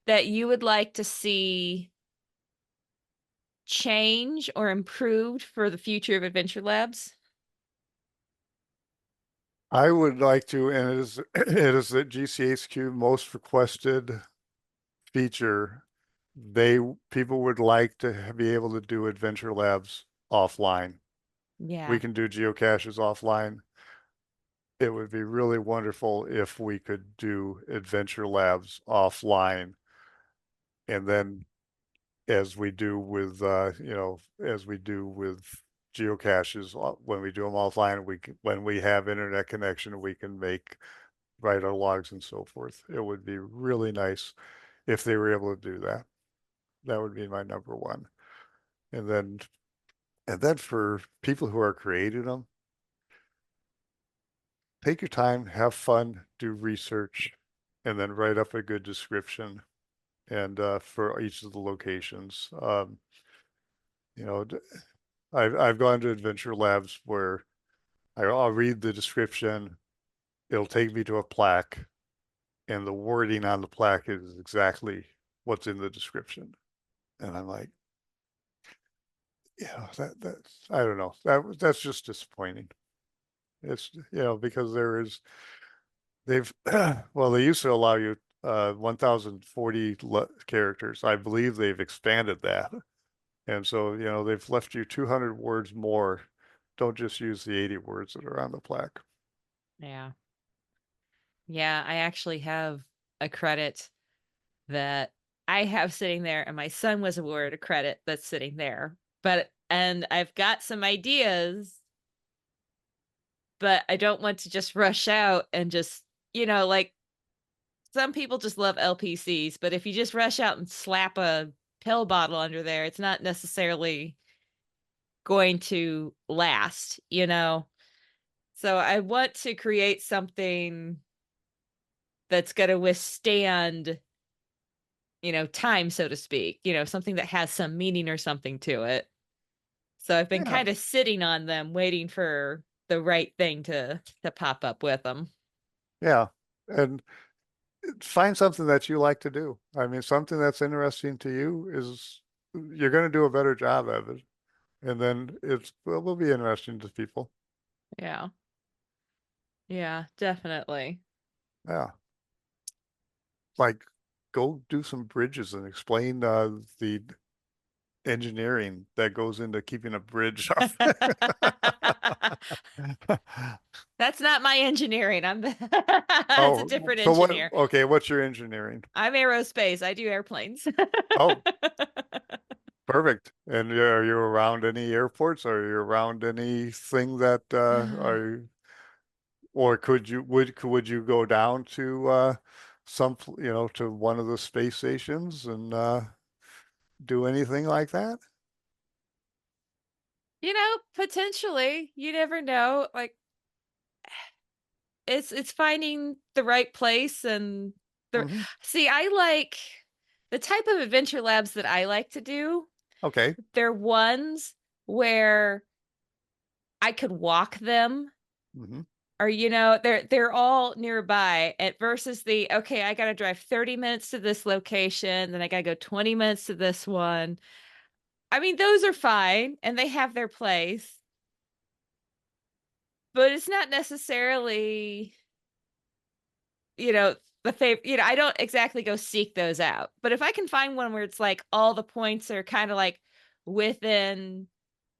that you would like to see change or improved for the future of Adventure Labs? I would like to, and it is the GCHQ most requested feature. They People would like to be able to do adventure labs offline. We Yeah. can do geocaches offline. It would be really wonderful if we could do adventure labs offline. And then as we do with as we do with geocaches, when we do them offline, when we have internet connection, we can write our logs and so forth. It would be really nice if they were able to do that. That would be my number one. And then for people who are creating them, take your time, have fun, do research, and then write up a good description and for each of the locations. You know, I've gone to adventure labs where I'll read the description, it'll take me to a plaque, and the wording on the plaque is exactly what's in the description. And I'm like, that's I don't know. That's just disappointing. It's because they've well, they used to allow you 1040 characters. I believe they've expanded that. And so, they've left you 200 words more. Don't just use the 80 words that are on the plaque. Yeah. Yeah, I actually have a credit that I have sitting there, and my son was awarded a credit that's sitting there. And I've got some ideas, but I don't want to just rush out and just, like some people just love LPCs, but if you just rush out and slap a pill bottle under there, it's not necessarily going to last. So I want to create something that's going to withstand, time, so to speak, something that has some meaning or something to it. So I've been Yeah, kind of sitting on them, waiting for the right thing to pop up with them. yeah. And find something that you like to do. I mean, something that's interesting to you is you're going to do a better job of it. And then it will be interesting to people. Yeah. Yeah, definitely. Yeah. Like go do some bridges and explain the engineering that goes into keeping a bridge up. That's not my engineering. That's a Oh, different so what? engineer. Okay, what's your engineering? I'm aerospace. I do airplanes. Oh, perfect. And are you around any airports? Are you around anything that are, or would you go down to to one of the space stations and do anything like that? Potentially. You never know. Like it's finding the right place and the Hmm. see, I like the type of adventure labs that I like to do. Okay. They're ones where I could walk them Hmm. or they're all nearby at versus the okay, I got to drive 30 minutes to this location, then I got to go 20 minutes to this one. I mean, those are fine and they have their place, but it's not necessarily, you know, the favorite, I don't exactly go seek those out. But if I can find one where it's like all the points are kind of like within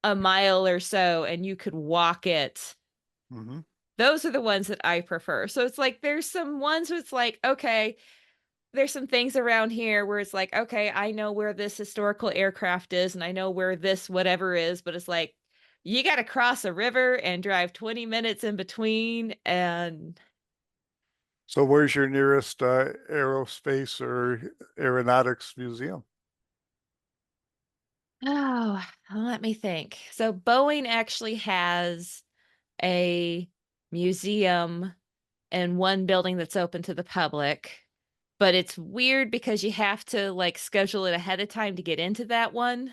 a mile or so and you could walk it, Hmm. those are the ones that I prefer. So it's like there's some ones where it's like, okay, there's some things around here where it's like, okay, I know where this historical aircraft is and I know where this whatever is, but it's like you got to cross a river and drive 20 minutes in between. And So where's your nearest aerospace or aeronautics museum? oh, let me think. So Boeing actually has a museum in one building that's open to the public, but it's weird because you have to like schedule it ahead of time to get into that one.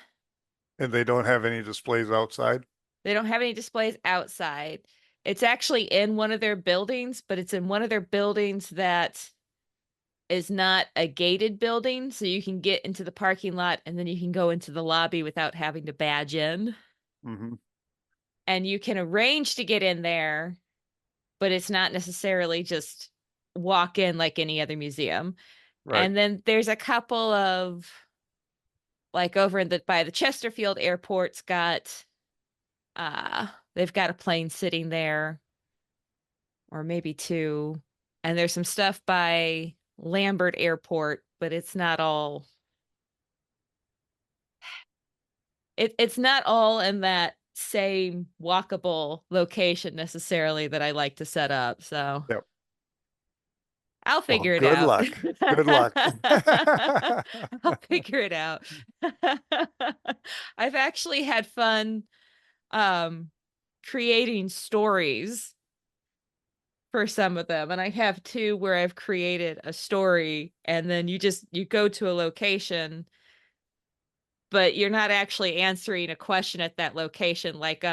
And they don't have any displays outside? They don't have any displays outside. It's actually in one of their buildings, but it's in one of their buildings that is not a gated building. So you can get into the parking lot and then you can go into the lobby without having to badge in. Hmm. And you can arrange to get in there, but it's not necessarily just walk in like any other museum. Right. And then there's a couple of like over in the by the Chesterfield airport's got they've got a plane sitting there or maybe two. And there's some stuff by Lambert Airport, but it's not all in that same walkable location necessarily that I like to set up. So Yep. I'll Well, figure it good out. luck. Good luck. I'll figure it out. I've actually had fun um creating stories for some of them. And I have two where I've created a story and then you go to a location, but you're not actually answering a question at that location. Like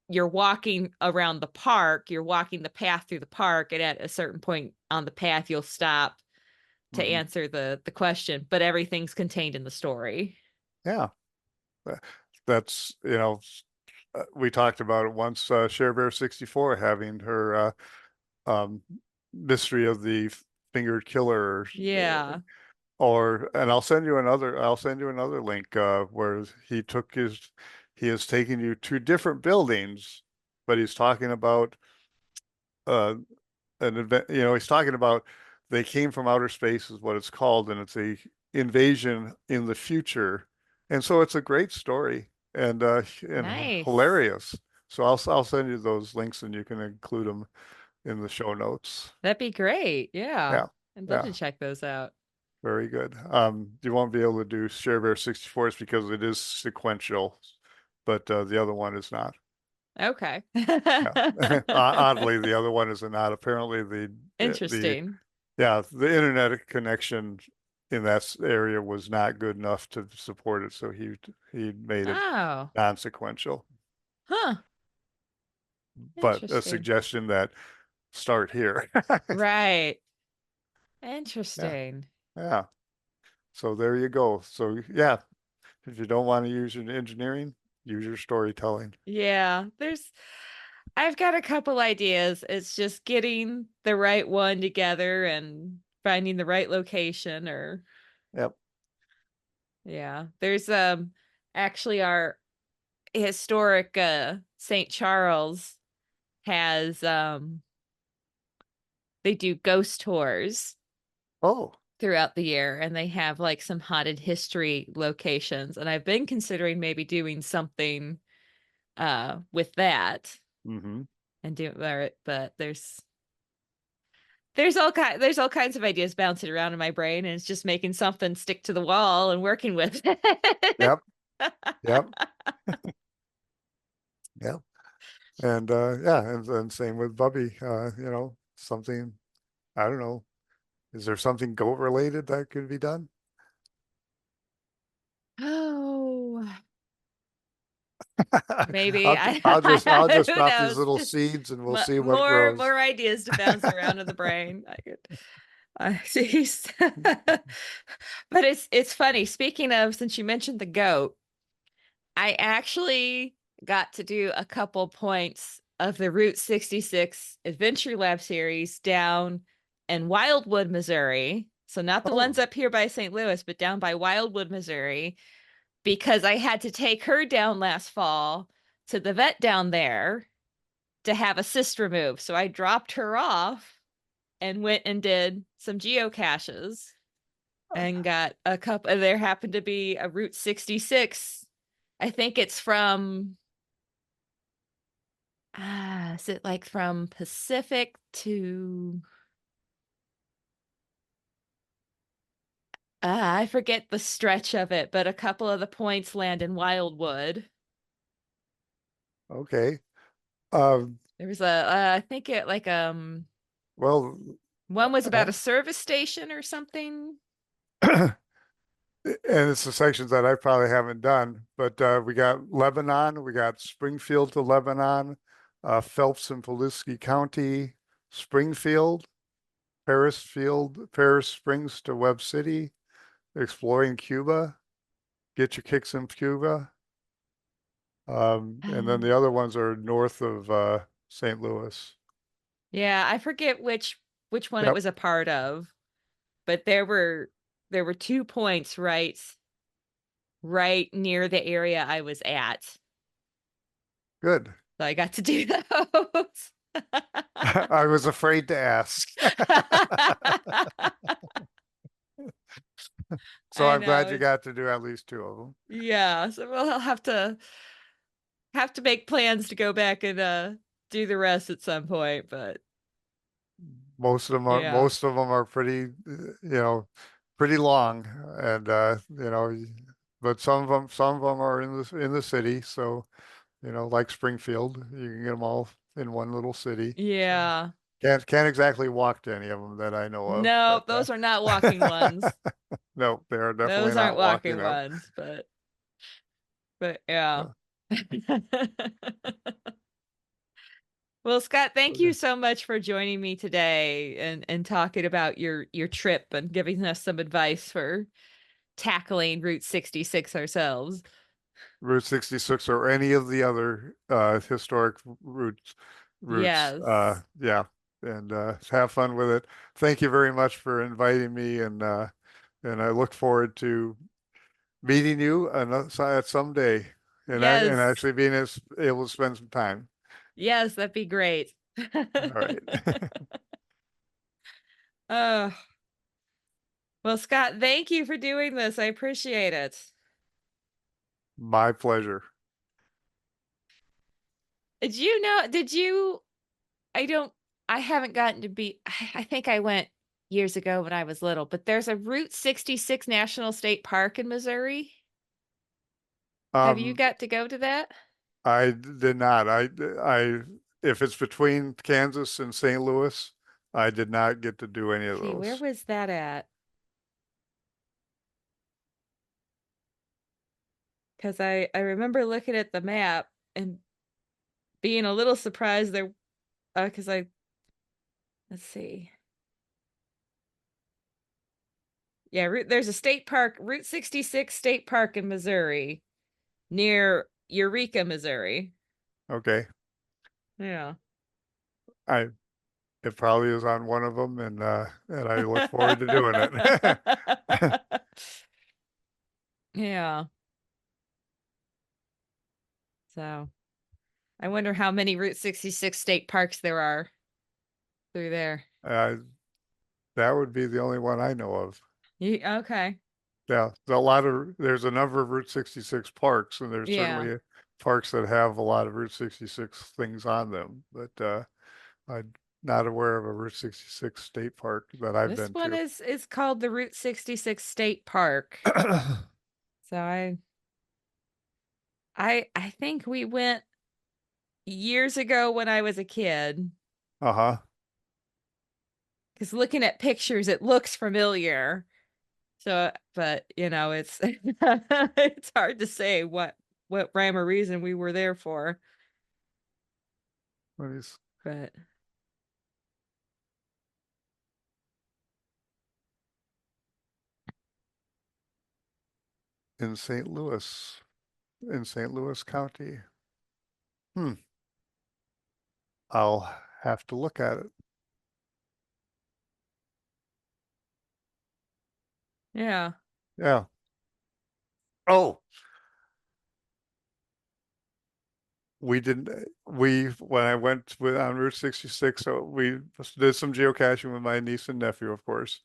you're walking around the park, you're walking the path through the park, and at a certain point on the path you'll stop to Hmm. answer the question, but everything's contained in the story. Yeah. Uh, That's, we talked about it once, Share Bear 64 having her um, mystery of the fingered killer, Yeah. and I'll send you another link where he has taken you to different buildings, but he's talking about uh, an event, he's talking about they came from outer space is what it's called, and it's a invasion in the future. And so it's a great story and Nice. hilarious. So I'll send you those links and you can include them in the show notes. That'd be great. Yeah. Yeah. I'd love to Yeah. check those out. Very good. You won't be able to do Share Bear 64s because it is sequential, but the other one is not. Okay. Yeah. Oddly, the other one is not. Apparently, the Interesting. yeah, the internet connection in that area was not good enough to support it, so he made it Oh. non-sequential. Huh. But a Interesting. suggestion that start here. Right. Yeah, Interesting. yeah. So there you go. So yeah, if you don't want to use your engineering, use your storytelling. Yeah. I've got a couple ideas. It's just getting the right one together and finding the right location or Yep. yeah. There's actually our historic St. Charles has they do ghost tours Oh. throughout the year and they have like some haunted history locations and I've been considering maybe doing something with that Hmm. and do it, but there's all kinds of ideas bouncing around in my brain and it's just making something stick to the wall and working with it. Yep. Yep. Yep. And yeah, and same with Bubby. Something, I don't know. Is there something goat related that could be done? Oh, maybe I'll I'll just who drop these knows? little Just seeds and we'll see what more grows. more ideas to bounce around in the brain. I see. But it's funny. Speaking of, since you mentioned the goat, I actually got to do a couple points of the Route 66 Adventure Lab series down in Wildwood, Missouri. So not the Oh, ones up here by St. Louis, but down by Wildwood, Missouri, because I had to take her down last fall to the vet down there to have a cyst removed. So I dropped her off and went and did some geocaches and got a couple. There happened to be a Route 66. I think it's from is it like from Pacific to I forget the stretch of it, but a couple of the points land in Wildwood. okay. Um, There was a I think it like well, one was uh, about a service station or something. and it's the sections that I probably haven't done, but we got Lebanon, we got Springfield to Lebanon, Phelps and Pulaski County, Springfield, Paris Springs to Webb City, exploring Cuba, get your kicks in Cuba. And then Um, the other ones are north of St. Louis. yeah, I forget which one it Yep, was a part of, but there were 2 points right near the area I was at. So good. I got to do those. I was afraid to ask. So I I'm know glad you it's got to do at least two of them. yeah, so we'll have to make plans to go back and do the rest at some point, but yeah. Most of them are pretty, pretty long, and but some of them are in the city. So like Springfield, you can get them all in one little city. So Yeah. can't exactly walk to any of them that I know of, No, but those are not walking ones. no, they are definitely Those aren't not walking walking up. ones, but yeah. Uh, Well, Scott, thank you okay. so much for joining me today and talking about your trip and giving us some advice for tackling Route 66 ourselves. Route 66 or any of the other historic routes. Yes. Yeah, and have fun with it. Thank you very much for inviting me, and I look forward to meeting you at some day, and Yes. actually being able to spend some time. Yes, that'd be great. All right, Oh, well, Scott, thank you for doing this. I appreciate it. my pleasure. Did you, I don't, I haven't gotten to be, I think I went years ago when I was little, but there's a Route 66 National State Park in Missouri. Have you Um, got to go to that? I did not. If it's between Kansas and St. Louis, I did not get to do any of Okay, where those. was that at? Because I remember looking at the map and being a little surprised there, because let's see. Yeah, there's a state park, Route 66 State Park in Missouri, near Eureka, Missouri. Okay. Yeah. I it probably is on one of them, and I look forward to doing it. Yeah. So I wonder how many Route 66 state parks there are through there. Uh, that would be the only one I know of. Okay. Yeah, there's a number of Route 66 parks, and there's Yeah. certainly parks that have a lot of Route 66 things on them, but I'm not aware of a Route 66 state park that I've This been one to. is called the Route 66 State Park. So I think we went years ago when I was a kid. Uh-huh. Because looking at pictures, it looks familiar. So, but it's it's hard to say what rhyme or reason we were there for. Let me But in St. Louis, in St. Louis County. Hmm. I'll have to look at it. yeah. Yeah. Oh, we didn't, when I went on Route 66, so we did some geocaching with my niece and nephew, of course.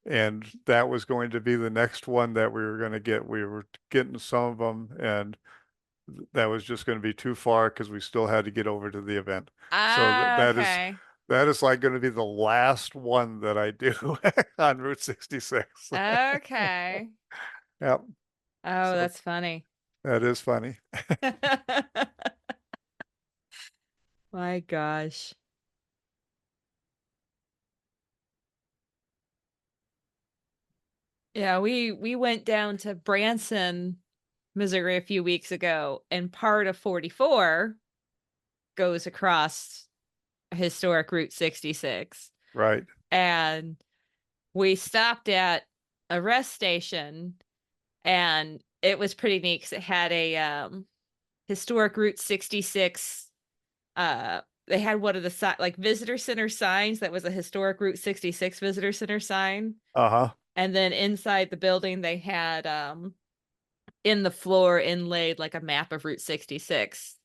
And that was going to be the next one that we were going to get. We were getting some of them, and that was just going to be too far because we still had to get over to the event. So Ah, okay. that is like going to be the last one that I do on Route 66. Okay. Yep. Oh, So that's funny. that is funny. My gosh. Yeah, we went down to Branson, Missouri a few weeks ago, and part of 44 goes across historic Route 66. Right. And we stopped at a rest station, and it was pretty neat because it had a historic Route 66. They had one of the like visitor center signs that was a historic Route 66 visitor center sign. Uh-huh. And then inside the building they had in the floor inlaid like a map of Route 66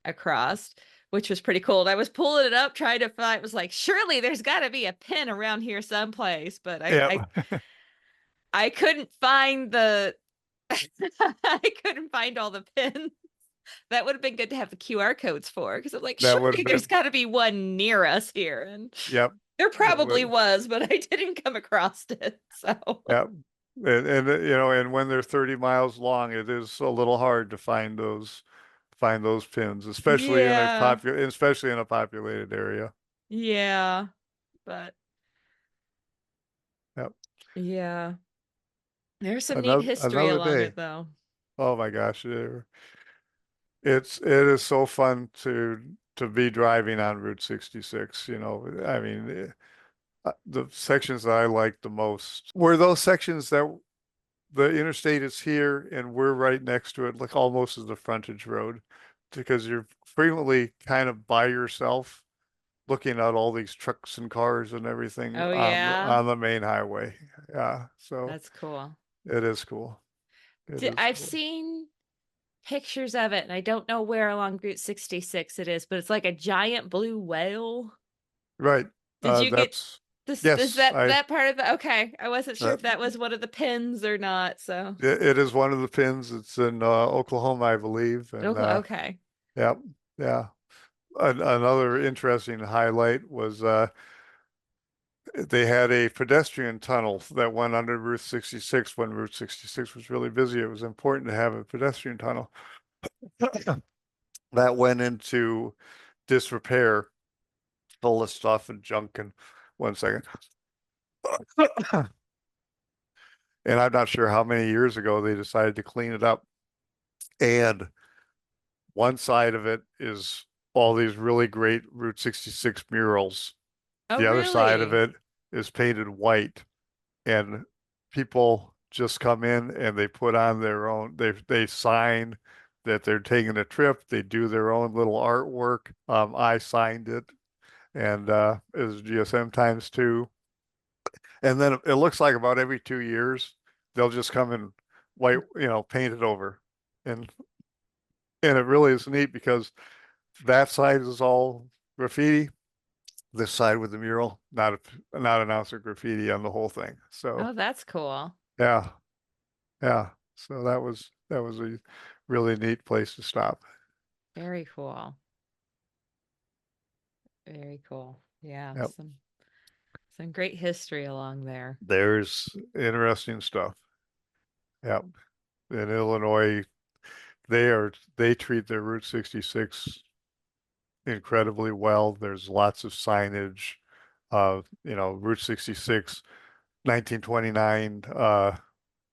across, which was pretty cool. And I was pulling it up trying to find, it was like, surely there's got to be a pin around here someplace, but Yep. I couldn't find the I couldn't find all the pins. That would have been good to have the QR codes for, because I'm like, That would have surely there's been, got to be one near us here. And yep. there It probably would, was, but I didn't come across it. So, yep. And when they're 30 miles long, it is a little hard to find those pins, yeah. especially in a populated area. Yeah. But Yep. yeah. There's some neat history Another along day. it though. Oh my gosh. It is so fun to be driving on Route 66, I mean, the sections that I like the most were those sections that the interstate is here and we're right next to it, like almost as a frontage road, because you're frequently kind of by yourself looking at all these trucks and cars and everything Oh on yeah. on the main highway. Yeah, so That's cool. it is cool. It is I've cool. seen pictures of it, and I don't know where along Route 66 it is, but it's like a giant blue whale. Right. Did you get That's this? Is yes, I that part of the? Okay, I wasn't sure uh, if that was one of the pins or not. So, it is one of the pins. It's in Oklahoma, I believe, and okay. yeah, yeah. Another interesting highlight was they had a pedestrian tunnel that went under Route 66 when Route 66 was really busy. It was important to have a pedestrian tunnel that went into disrepair, full of stuff and junk. And one second. And I'm not sure how many years ago they decided to clean it up. And one side of it is all these really great Route 66 murals. Oh, The other side of really? it is painted white, and people just come in and they put on their own, they sign that they're taking a trip, they do their own little artwork. I signed it, and is GSM times two. And then it looks like about every 2 years they'll just come and white, paint it over, and it really is neat because that side is all graffiti. This side with the mural, not an ounce of graffiti on the whole thing. So Oh, that's cool. yeah, yeah. So that was a really neat place to stop. Very cool. Very cool. Yeah, Yep. some great history along there. There's interesting stuff. Yep. In Illinois, they treat their Route 66 incredibly well. There's lots of signage, Route 66, 1929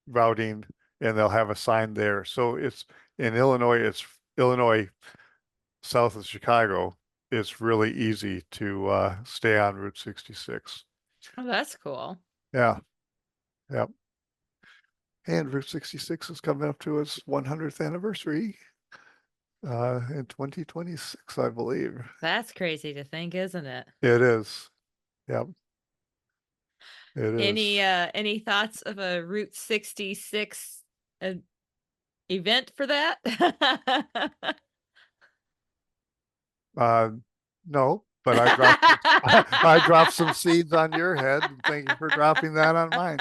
routing, and they'll have a sign there. So it's in Illinois, it's Illinois south of Chicago. It's really easy to stay on Route 66. Oh, that's cool. Yeah, yep. And Route 66 is coming up to its 100th anniversary in 2026, I believe. That's crazy to think, isn't it? It is. Yep, it is. Any thoughts of a Route 66 uh, event for that? Uh, no, but I dropped some seeds on your head, and thank you for dropping that on mine.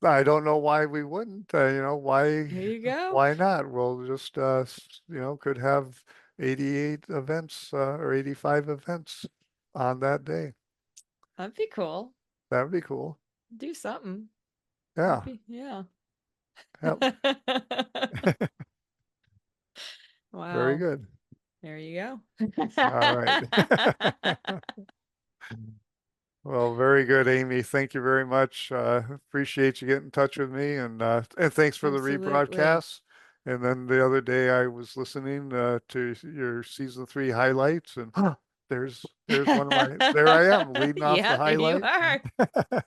I don't know why we wouldn't. Here you go. why not? We'll just could have 88 events or 85 events on that day. That'd be cool. That'd be cool. Do something. Yeah. Yeah. Yep. Very Wow. good. There you go. All right. Well, very good, Amy. Thank you very much. Appreciate you getting in touch with me, and thanks for the Absolutely. rebroadcast. And then the other day I was listening to your season 3 highlights, and there's one of my there I am leading off the Yeah, there you highlight. are.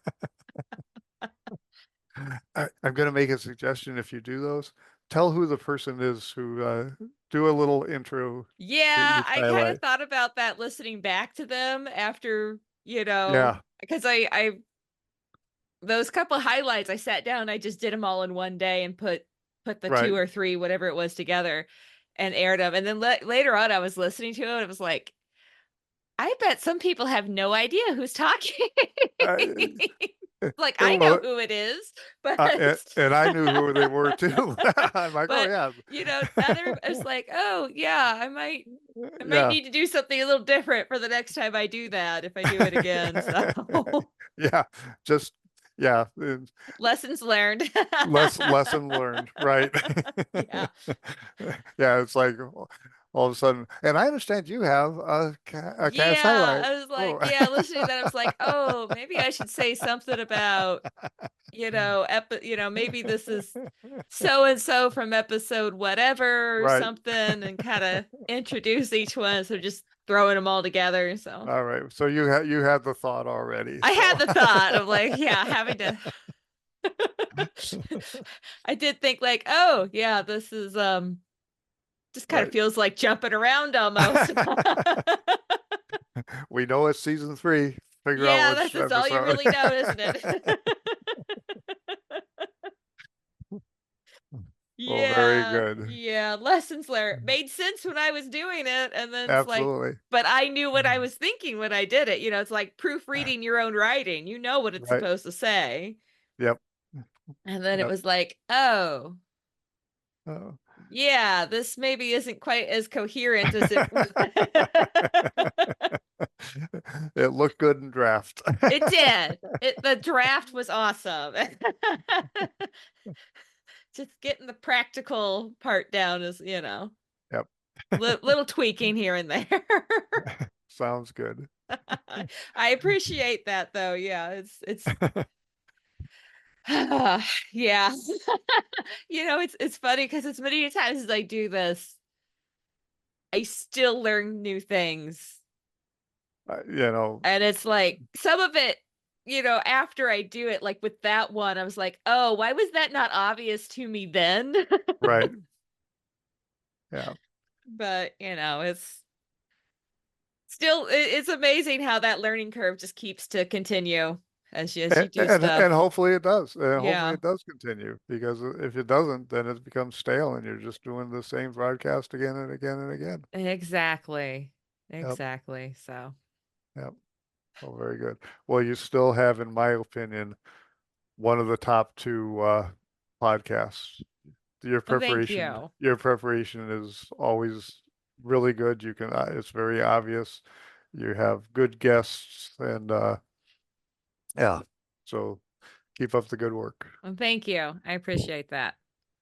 I'm going to make a suggestion if you do those. Tell who the person is who do a little intro to Yeah, each I kind of highlight. thought about that listening back to them after, Yeah, because I those couple highlights I sat down, I just did them all in one day and put the right. two or three whatever it was together and aired them. And then later on I was listening to it. It was like, I bet some people have no idea who's talking. Uh, Like I know well, who it is, but and I knew who they were too. I'm like, oh but yeah, not everybody's like, oh yeah, I might yeah, need to do something a little different for the next time I do that if I do it again. So yeah, just yeah, lessons learned. lesson learned, right? Yeah. Yeah, it's like all of a sudden, and I understand you have a cast Yeah. highlight. I was like, Oh, yeah, listening to that, I was like, oh, maybe I should say something about, maybe this is so and so from episode whatever or right. something and kind of introduce each one. So just throwing them all together. So All right. So you had the thought already. I had So the thought of like, yeah, having to I did think like, oh yeah, this is just kind of right. feels like jumping around almost. We know it's season 3. Figure out Yeah, which that's all you episode. really know, isn't it? Well, very Yeah, good. yeah. Lessons learned made sense when I was doing it, and then it's like, Absolutely. but I knew what I was thinking when I did it. It's like proofreading your own writing. You know what it's Right. supposed to say. Yep. And then it Yep. was like, oh, Uh, yeah, this maybe isn't quite as coherent as it it looked good in draft. it did. The draft was awesome. Just getting the practical part down is, Yep. little tweaking here and there. Sounds good. I appreciate that though. Yeah, it's yeah. It's funny because as many times as I do this, I still learn new things. You know, And it's like some of it, after I do it, like with that one, I was like, oh, why was that not obvious to me then? right. Yeah. But, it's amazing how that learning curve just keeps to continue as you do stuff. And hopefully it does. And hopefully Yeah, it does continue because if it doesn't, then it becomes stale and you're just doing the same broadcast again and again and again. exactly. Yep. Exactly. So, Yep. Oh, very good. Well, you still have, in my opinion, one of the top two podcasts. well, thank you. Your preparation is always really good. You can, it's very obvious. You have good guests and yeah. So keep up the good work. Well, thank you. I appreciate that.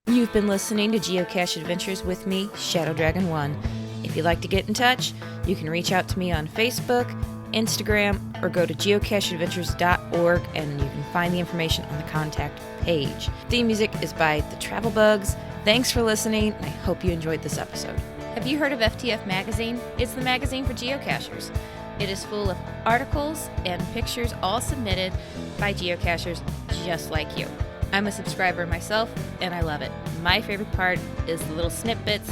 You've been listening to Geocache Adventures with me, Shadow Dragon 1. If you'd like to get in touch, you can reach out to me on Facebook, Instagram, or go to geocacheadventures.org and you can find the information on the contact page. Theme music is by The Travel Bugs. Thanks for listening, and I hope you enjoyed this episode. Have you heard of FTF Magazine? It's the magazine for geocachers. It is full of articles and pictures all submitted by geocachers just like you. I'm a subscriber myself, and I love it. My favorite part is the little snippets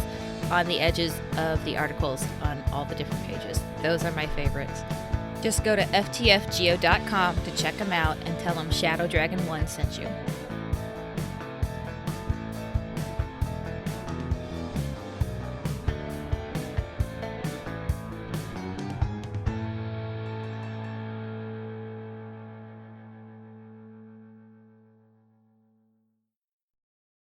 on the edges of the articles on all the different pages. Those are my favorites. Just go to ftfgeo.com to check them out and tell them Shadow Dragon 1 sent you.